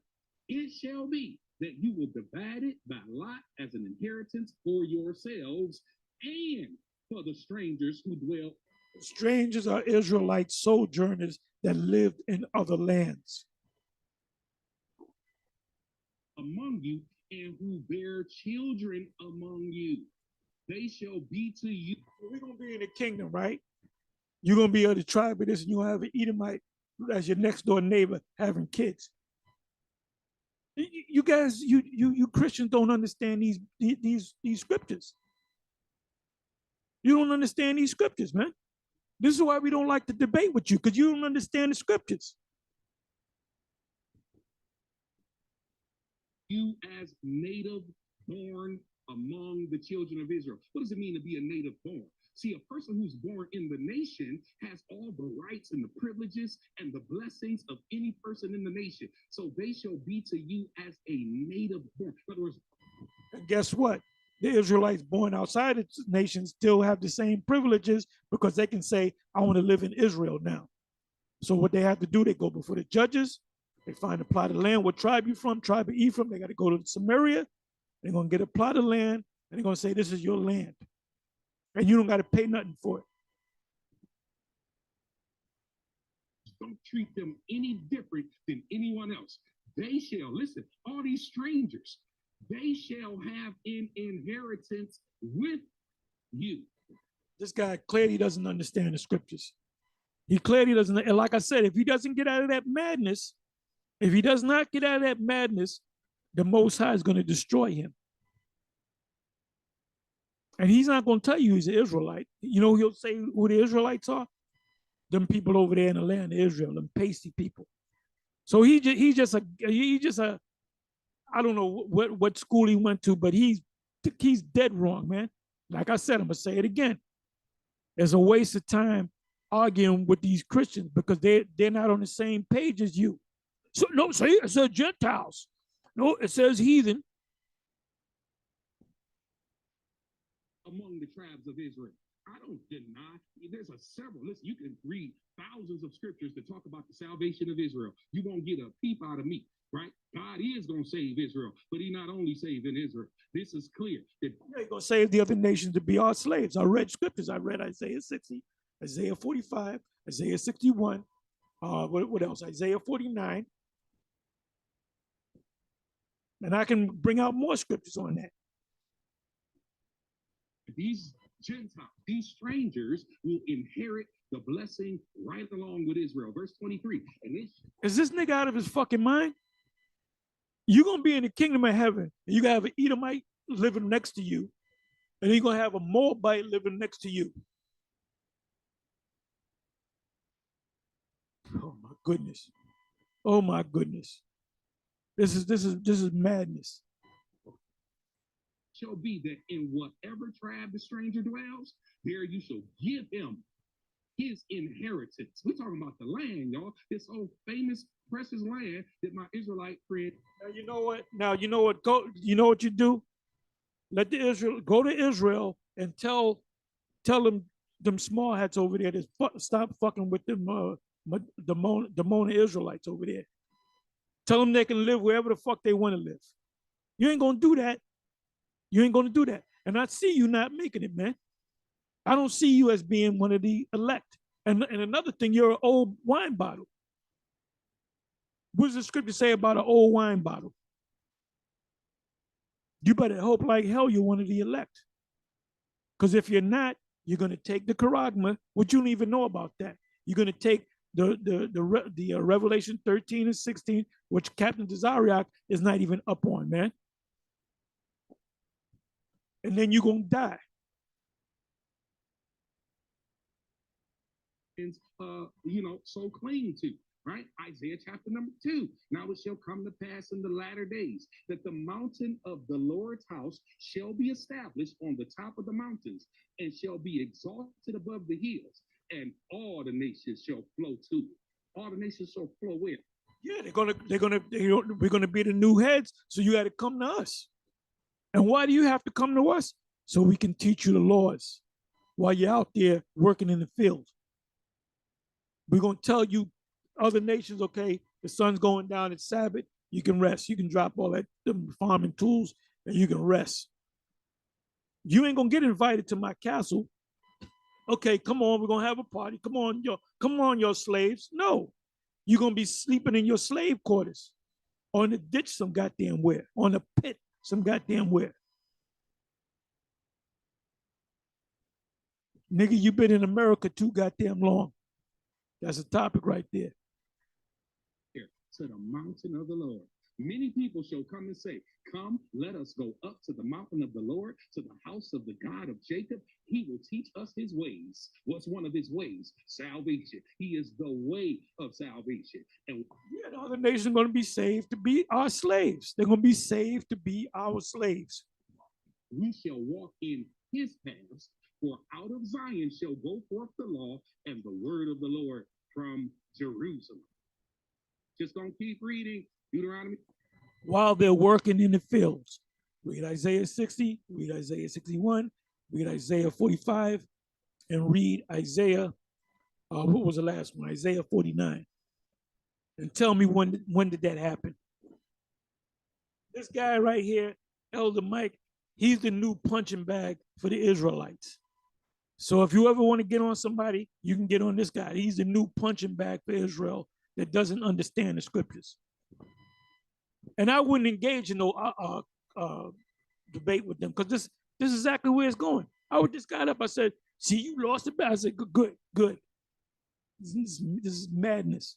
It shall be that you will divide it by lot as an inheritance for yourselves and for the strangers who dwell. Strangers are Israelite sojourners that lived in other lands among you and who bear children among you. They shall be to you. We're going to be in the kingdom, right? You're going to be of the tribe of this, and you're going to have an Edomite as your next door neighbor having kids. You guys, you Christians don't understand these scriptures. You don't understand these scriptures, man. This is why we don't like to debate with you, because you don't understand the scriptures. You as native born among the children of Israel. What does it mean to be a native born? See, a person who's born in the nation has all the rights and the privileges and the blessings of any person in the nation. So they shall be to you as a native born. In other words, and guess what? The Israelites born outside the nation still have the same privileges because they can say, I want to live in Israel now. So what they have to do, they go before the judges, they find a plot of land. What tribe you from? Tribe of Ephraim. They got to go to Samaria. They're going to get a plot of land, and they're going to say, this is your land. And you don't got to pay nothing for it. Don't treat them any different than anyone else. They shall, listen, all these strangers, they shall have an inheritance with you. This guy clearly doesn't understand the scriptures. He clearly doesn't. And like I said, if he doesn't get out of that madness, if he does not get out of that madness, the Most High is going to destroy him. And he's not going to tell you he's an Israelite. You know, he'll say who the Israelites are? Them people over there in the land of Israel, them pasty people. So he's just a I don't know what school he went to, but he's dead wrong, man. Like I said, I'm gonna say it again. It's a waste of time arguing with these Christians because they're not on the same page as you. So no, say it says Gentiles. No, it says heathen. Among the tribes of Israel. I don't deny. There's several. Listen, you can read thousands of scriptures that talk about the salvation of Israel. You won't get a peep out of me, right? God is going to save Israel, but he not only saving Israel. This is clear. That he's going to save the other nations to be our slaves. I read scriptures. I read Isaiah 60, Isaiah 45, Isaiah 61. What else? Isaiah 49. And I can bring out more scriptures on that. These Gentiles, these strangers will inherit the blessing right along with Israel. Verse 23. And is this nigga out of his fucking mind? You're going to be in the kingdom of heaven, and you're going to have an Edomite living next to you, and you're going to have a Moabite living next to you. Oh, my goodness. Oh, my goodness. This is madness. Shall be that in whatever tribe the stranger dwells, there you shall give him his inheritance. We're talking about the land, y'all. This old famous precious land that my Israelite friend. Now you know what? You know what you do? Go to Israel and tell them small hats over there to stop fucking with them the Mona Israelites over there. Tell them they can live wherever the fuck they want to live. You ain't gonna do that. You ain't going to do that. And I see you not making it, man. I don't see you as being one of the elect. And another thing, you're an old wine bottle. What does the scripture say about an old wine bottle? You better hope like hell you're one of the elect. Because if you're not, you're going to take the charagma, which you don't even know about that. You're going to take the Revelation 13 and 16, which Captain Desariac is not even up on, man. And then you're going to die. So cling to, right? Isaiah chapter number 2. Now it shall come to pass in the latter days that the mountain of the Lord's house shall be established on the top of the mountains and shall be exalted above the hills, and all the nations shall flow to it. All the nations shall flow in. Yeah, we're gonna be the new heads. So you got to come to us. And why do you have to come to us? So we can teach you the laws while you're out there working in the field. We're going to tell you, other nations, okay, the sun's going down, it's Sabbath, you can rest. You can drop all that farming tools and you can rest. You ain't going to get invited to my castle. Okay, come on, we're going to have a party. Come on, your slaves. No, you're going to be sleeping in your slave quarters, on the ditch some goddamn where, on the pit some goddamn where. Nigga, you been in America too goddamn long. That's a topic right there. To the mountain of the Lord. Many people shall come and say, come, let us go up to the mountain of the Lord, to the house of the God of Jacob. He will teach us his ways. What's one of his ways? Salvation. He is the way of salvation. And the other nations are going to be saved to be our slaves. They're going to be saved to be our slaves. We shall walk in his paths, for out of Zion shall go forth the law and the word of the Lord from Jerusalem. Just don't keep reading Deuteronomy. While they're working in the fields. Read Isaiah 60, read Isaiah 61, read Isaiah 45, and read Isaiah, what was the last one? Isaiah 49. And tell me when did that happen? This guy right here, Elder Mike, he's the new punching bag for the Israelites. So if you ever want to get on somebody, you can get on this guy. He's the new punching bag for Israel that doesn't understand the scriptures. And I wouldn't engage in no debate with them, because this is exactly where it's going. I would just got up, I said, see, you lost the battle. I said, good. This is madness.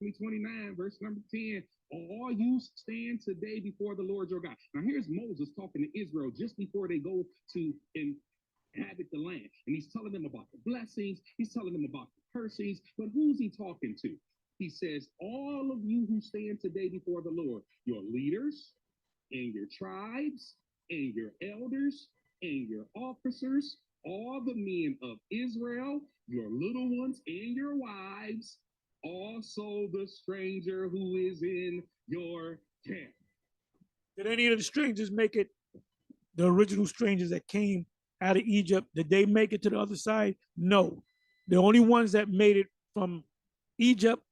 29, verse number 10. All you stand today before the Lord your God. Now here's Moses talking to Israel just before they go to inhabit the land. And he's telling them about the blessings. He's telling them about the cursings. But who's he talking to? He says, all of you who stand today before the Lord, your leaders and your tribes and your elders and your officers, all the men of Israel, your little ones and your wives, also the stranger who is in your camp. Did any of the strangers make it, the original strangers that came out of Egypt, did they make it to the other side? No. The only ones that made it from Egypt,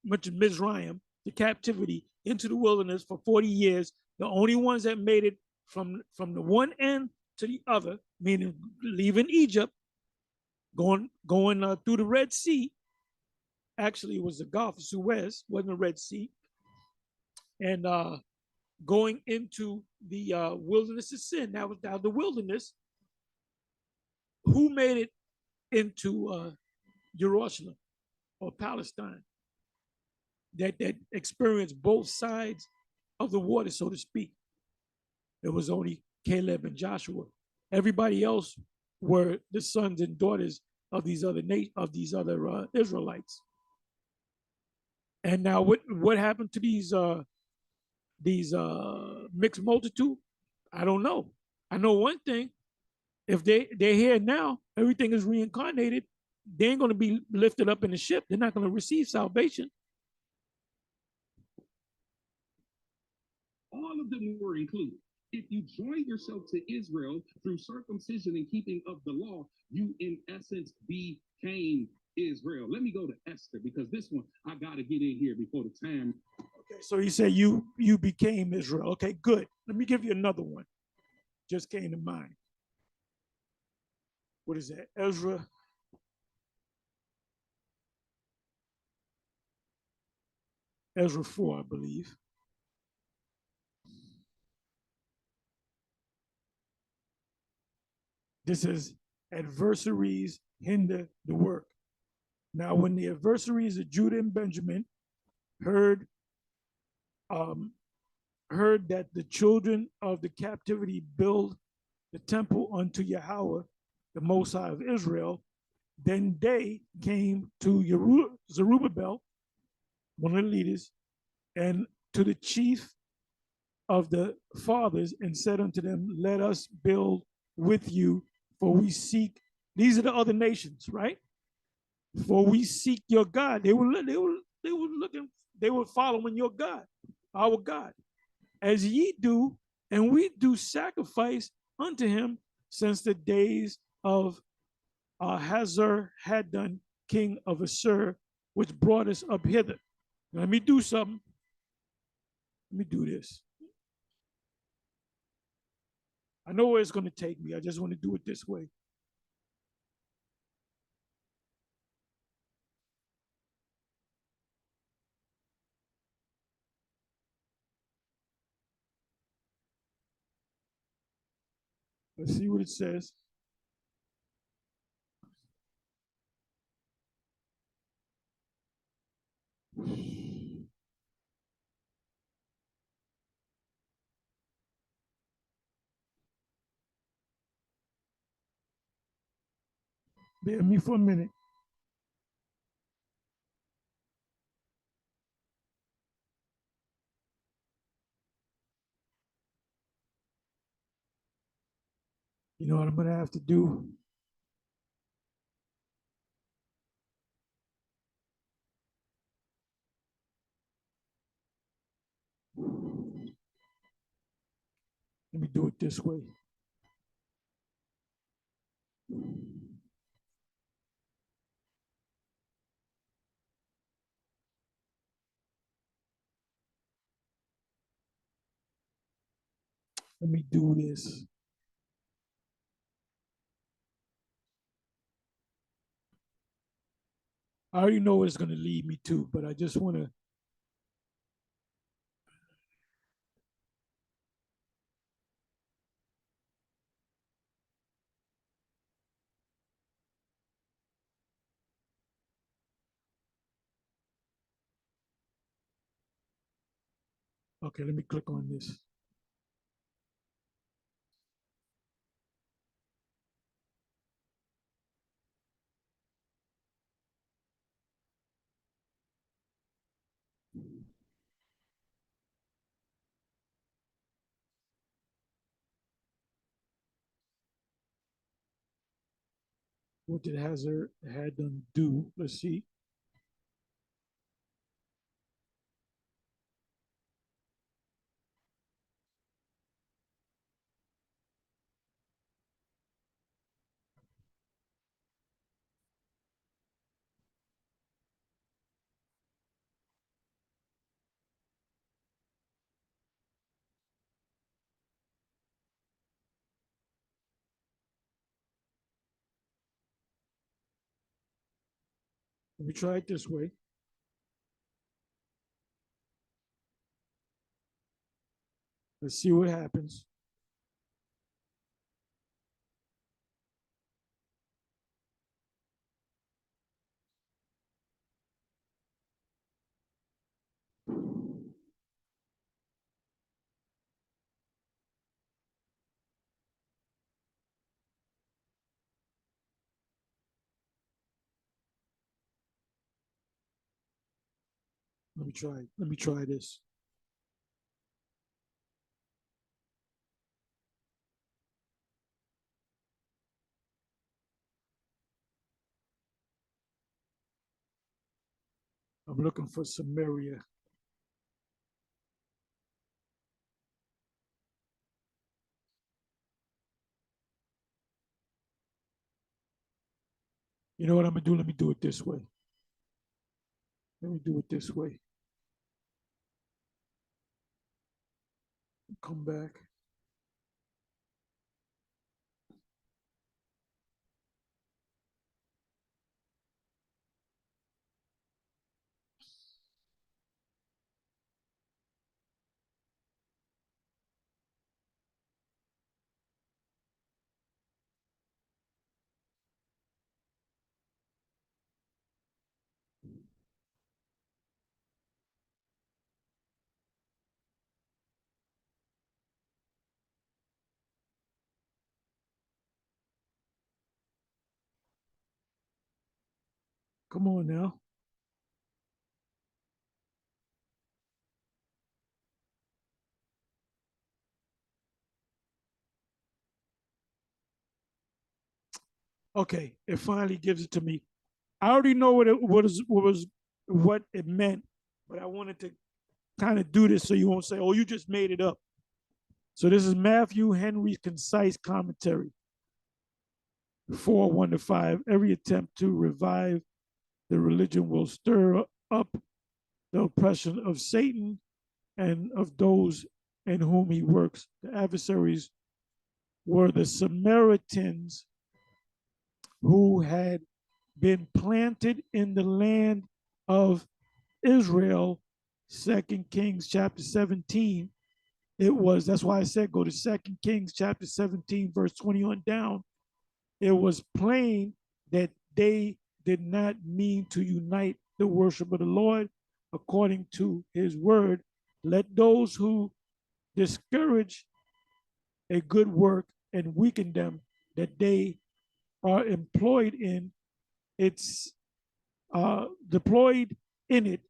which is Mizraim, the captivity, into the wilderness for 40 years, the only ones that made it from the one end to the other, meaning leaving Egypt, going through the Red Sea. Actually, it was the Gulf of Suez, wasn't the Red Sea. And going into the wilderness of sin. That was down the wilderness. Who made it into Jerusalem or Palestine? That experienced both sides of the water, so to speak. It was only Caleb and Joshua. Everybody else were the sons and daughters of these other Israelites. And now what happened to these mixed multitude? I don't know. I know one thing. If they're here now, everything is reincarnated. They ain't going to be lifted up in the ship. They're not going to receive salvation. All of them were included. If you join yourself to Israel through circumcision and keeping of the law, you in essence became Israel. Let me go to Esther, because this one I got to get in here before the time. Okay, so you say you became Israel. Okay, good. Let me give you another one. Just came to mind. What is that? Ezra. Ezra 4, I believe. This is adversaries hinder the work. Now, when the adversaries of Judah and Benjamin heard that the children of the captivity build the temple unto Yahawah, the Most High of Israel, then they came to Zerubbabel, one of the leaders, and to the chief of the fathers, and said unto them, let us build with you, for we seek, these are the other nations, right? For we seek your God. They were following your God, our God. As ye do, and we do sacrifice unto him since the days of Hazar Haddon, king of Assur, which brought us up hither. Now, let me do something. Let me do this. I know where it's going to take me. I just want to do it this way. Let's see what it says. Bear with me for a minute. You know what I'm going to have to do? Let me do it this way. Let me do this. I already know what it's going to lead me to, but I just want to. Okay, let me click on this. What did Hazard had them do? Let's see. Let me try it this way. Let's see what happens. Let me try. Let me try this. I'm looking for Samaria. You know what I'm gonna do? Let me do it this way. Let me do it this way. Come back. Come on now. Okay, it finally gives it to me. I already know what it meant, but I wanted to kind of do this so you won't say, "Oh, you just made it up." So this is Matthew Henry's concise commentary, 4:1-5. Every attempt to revive the religion will stir up the oppression of Satan and of those in whom he works. The adversaries were the Samaritans who had been planted in the land of Israel. 2 Kings chapter 17. That's why I said go to 2 Kings chapter 17, verse 20 on down. It was plain that they did not mean to unite the worship of the Lord according to his word. Let those who discourage a good work and weaken them that they are employed in deployed in it,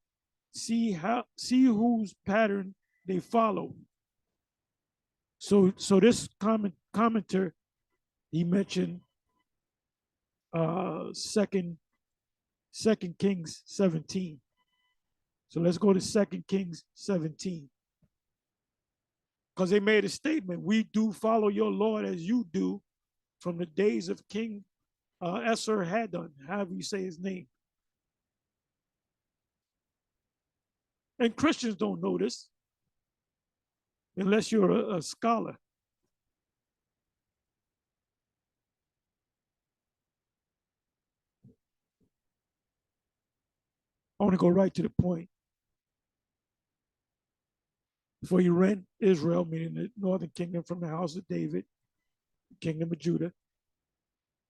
see whose pattern they follow. So this commenter, he mentioned second Kings 17. So let's go to 2 Kings 17. Because they made a statement, we do follow your Lord as you do from the days of King Esarhaddon, however you say his name. And Christians don't know this unless you're a scholar. I want to go right to the point. For he rent Israel, meaning the northern kingdom, from the house of David, the kingdom of Judah,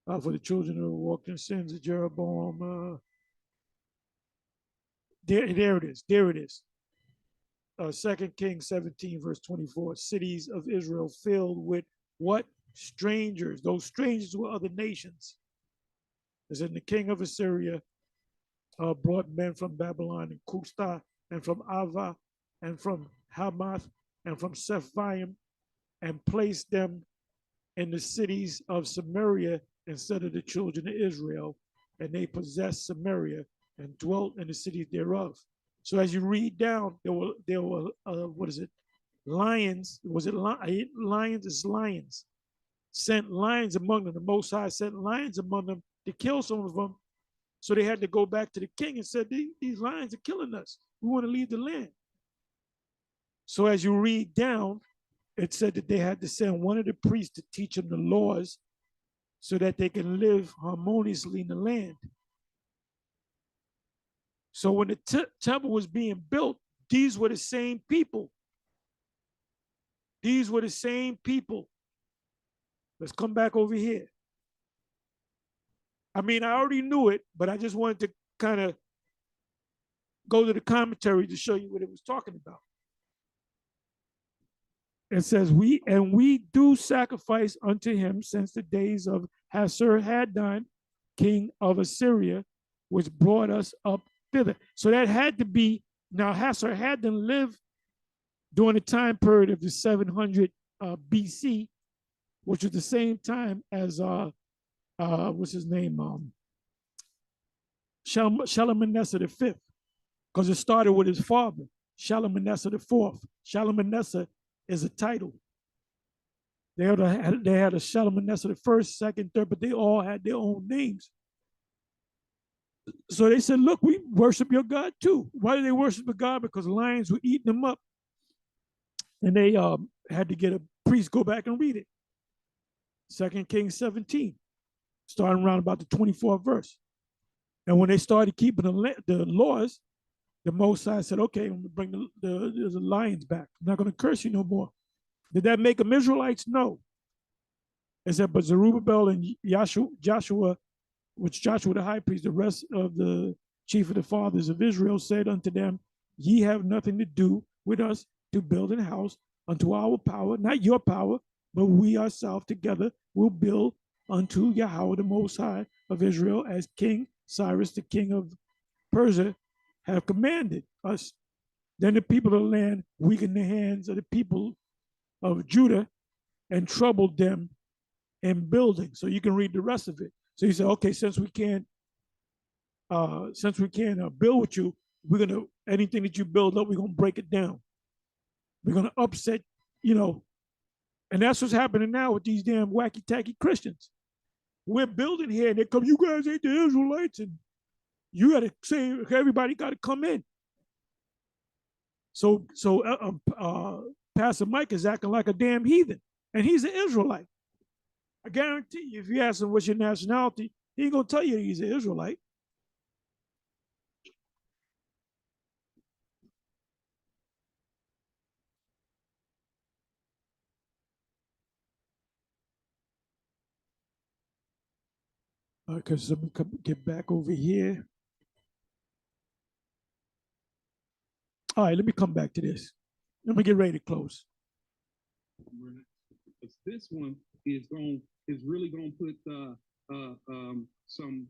for the children who walked in sins of Jeroboam. There it is. 2 Kings 17, verse 24. Cities of Israel filled with what? Strangers. Those strangers were other nations. As in the king of Assyria brought men from Babylon and Cushtah and from Ava and from Hamath and from Sephaim and placed them in the cities of Samaria instead of the children of Israel. And they possessed Samaria and dwelt in the cities thereof. So as you read down, there were what is it? Lions. Was it lions? It's lions. Sent lions among them. The Most High sent lions among them to kill some of them. So they had to go back to the king and said, these lions are killing us. We want to leave the land. So as you read down, it said that they had to send one of the priests to teach them the laws so that they can live harmoniously in the land. So when the temple was being built, these were the same people. These were the same people. Let's come back over here. I mean, I already knew it, but I just wanted to kind of go to the commentary to show you what it was talking about. It says, we do sacrifice unto him since the days of Esarhaddon, king of Assyria, which brought us up thither. So that had to be, now Esarhaddon lived during the time period of the 700 BC, which was the same time as, what's his name? Shalmaneser V, because it started with his father, Shalmaneser IV. Shalmaneser is a title. They had a Shalmaneser the first, second, third, but they all had their own names. So they said, look, we worship your God too. Why did they worship the God? Because lions were eating them up. And they had to get a priest, go back and read it. 2 Kings 17, starting around about the 24th verse. And when they started keeping the laws, the Most High said, okay, I'm going to bring the lions back. I'm not going to curse you no more. Did that make them Israelites? No. It said, but Zerubbabel and Joshua, which Joshua the high priest, the rest of the chief of the fathers of Israel, said unto them, ye have nothing to do with us to build an house unto our power, not your power, but we ourselves together will build unto Yahawah the Most High of Israel, as King Cyrus, the king of Persia, have commanded us. Then the people of the land weakened the hands of the people of Judah and troubled them in building. So you can read the rest of it. So he said, okay, since we can't build with you, we're going to, anything that you build up, we're going to break it down. We're going to upset, And that's what's happening now with these damn wacky tacky Christians. We're building here, and they come, you guys ain't the Israelites, and you got to say everybody got to come in. So Pastor Mike is acting like a damn heathen, and he's an Israelite. I guarantee you, if you ask him what's your nationality, he ain't gonna tell you he's an Israelite. Because let me get back over here. All right, let me come back to this. Let me get ready to close. This one is really going to put some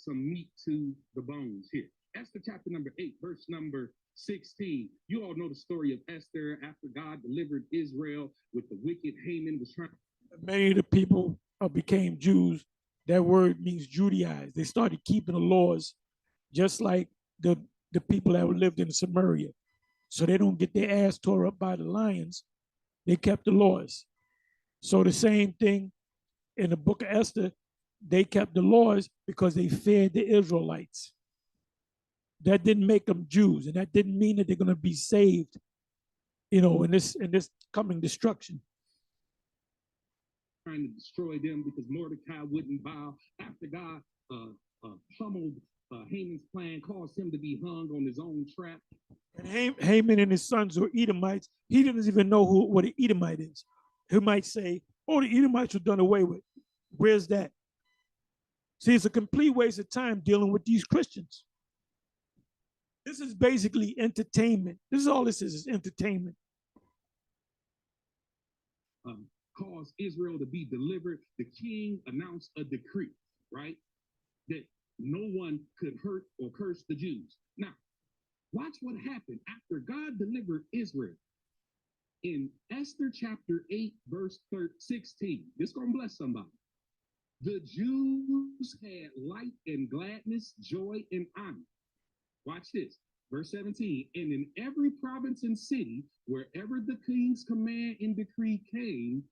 meat to the bones here. Esther chapter number 8, verse number 16. You all know the story of Esther after God delivered Israel with the wicked Haman was trying. Many of the people became Jews. That word means Judaize. They started keeping the laws just like the people that lived in Samaria. So they don't get their ass tore up by the lions. They kept the laws. So the same thing in the book of Esther, they kept the laws because they feared the Israelites. That didn't make them Jews, and that didn't mean that they're going to be saved, in this coming destruction. Trying to destroy them because Mordecai wouldn't bow after God pummeled Haman's plan, caused him to be hung on his own trap. And Haman and his sons were Edomites. He doesn't even know what an Edomite is. He might say, oh, the Edomites were done away with. Where's that? See, it's a complete waste of time dealing with these Christians. This is basically entertainment. This is all this is entertainment. Caused Israel to be delivered. The king announced a decree, right? That no one could hurt or curse the Jews. Now, watch what happened after God delivered Israel. In Esther chapter 8, verse 16, this is going to bless somebody. The Jews had light and gladness, joy and honor. Watch this, verse 17. And in every province and city, wherever the king's command and decree came,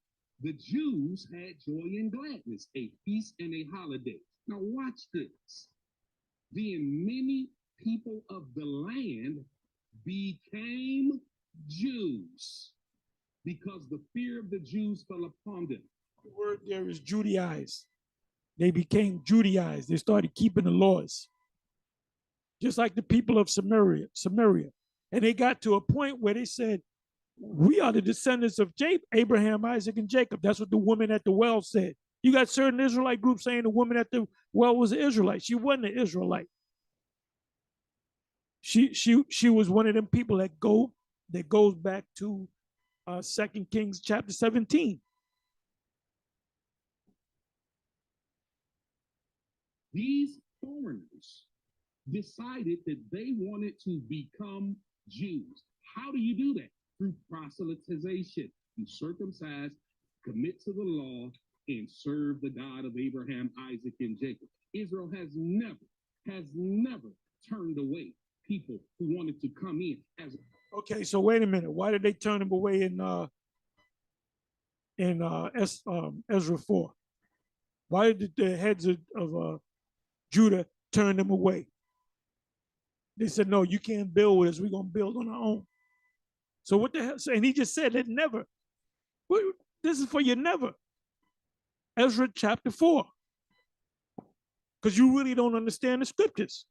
the Jews had joy and gladness, a feast and a holiday. Now watch this. Then many people of the land became Jews because the fear of the Jews fell upon them. The word there is Judaize. They became Judaized. They started keeping the laws. Just like the people of Samaria. And they got to a point where they said, we are the descendants of Abraham, Isaac, and Jacob. That's what the woman at the well said. You got certain Israelite groups saying the woman at the well was an Israelite. She wasn't an Israelite. She was one of them people that goes back to 2 Kings chapter 17. These foreigners decided that they wanted to become Jews. How do you do that? Through proselytization. You circumcise, commit to the law, and serve the God of Abraham, Isaac, and Jacob. Israel has never turned away people who wanted to come in as. Okay, so wait a minute. Why did they turn them away in Ezra 4? Why did the heads of Judah turn them away? They said, no, you can't build with us. We're going to build on our own. So what the hell? And he just said that never. This is for your never. Ezra chapter 4. Because you really don't understand the scriptures.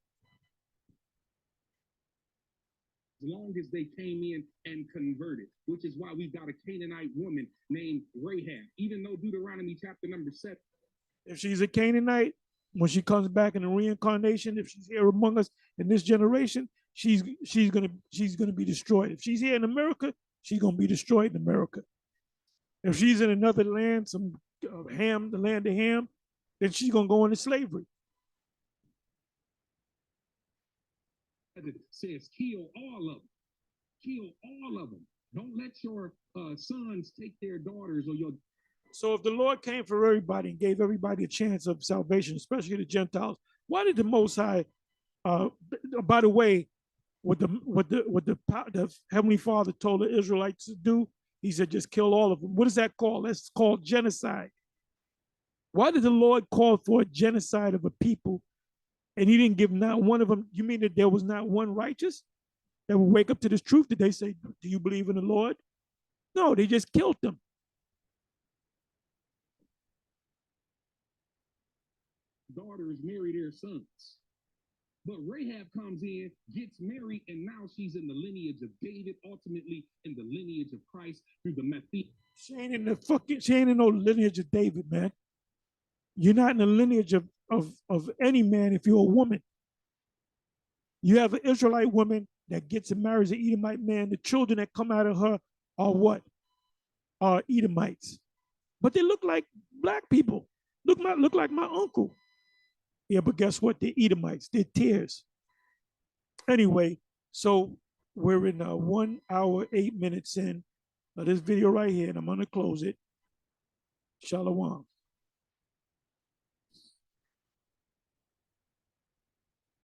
As long as they came in and converted, which is why we've got a Canaanite woman named Rahab, even though Deuteronomy chapter number 7. If she's a Canaanite, when she comes back in the reincarnation, if she's here among us in this generation, she's gonna be destroyed. If she's here in America, she's gonna be destroyed in America. If she's in another land, some Ham, the land of Ham, then she's gonna go into slavery. It says, kill all of them. Kill all of them. Don't let your sons take their daughters or your. So if the Lord came for everybody and gave everybody a chance of salvation, especially the Gentiles, why did the Most High? By the way, what the Heavenly Father told the Israelites to do He said, just kill all of them. What is that called? That's called genocide. Why did the Lord call for a genocide of a people and he didn't give not one of them? You mean that there was not one righteous that would wake up to this truth? Did they say, do you believe in the Lord? No, they just killed them. Daughters marry their sons. But Rahab comes in, gets married, and now she's in the lineage of David, ultimately in the lineage of Christ through the Messiah. She ain't in no lineage of David, man. You're not in the lineage of any man if you're a woman. You have an Israelite woman that gets and marries an Edomite man. The children that come out of her are what? Are Edomites. But they look like black people. Look like my uncle. Yeah, but guess what? They're Edomites. They're tears. Anyway, so we're in 1 hour, 8 minutes in this video right here, and I'm going to close it. Shalom.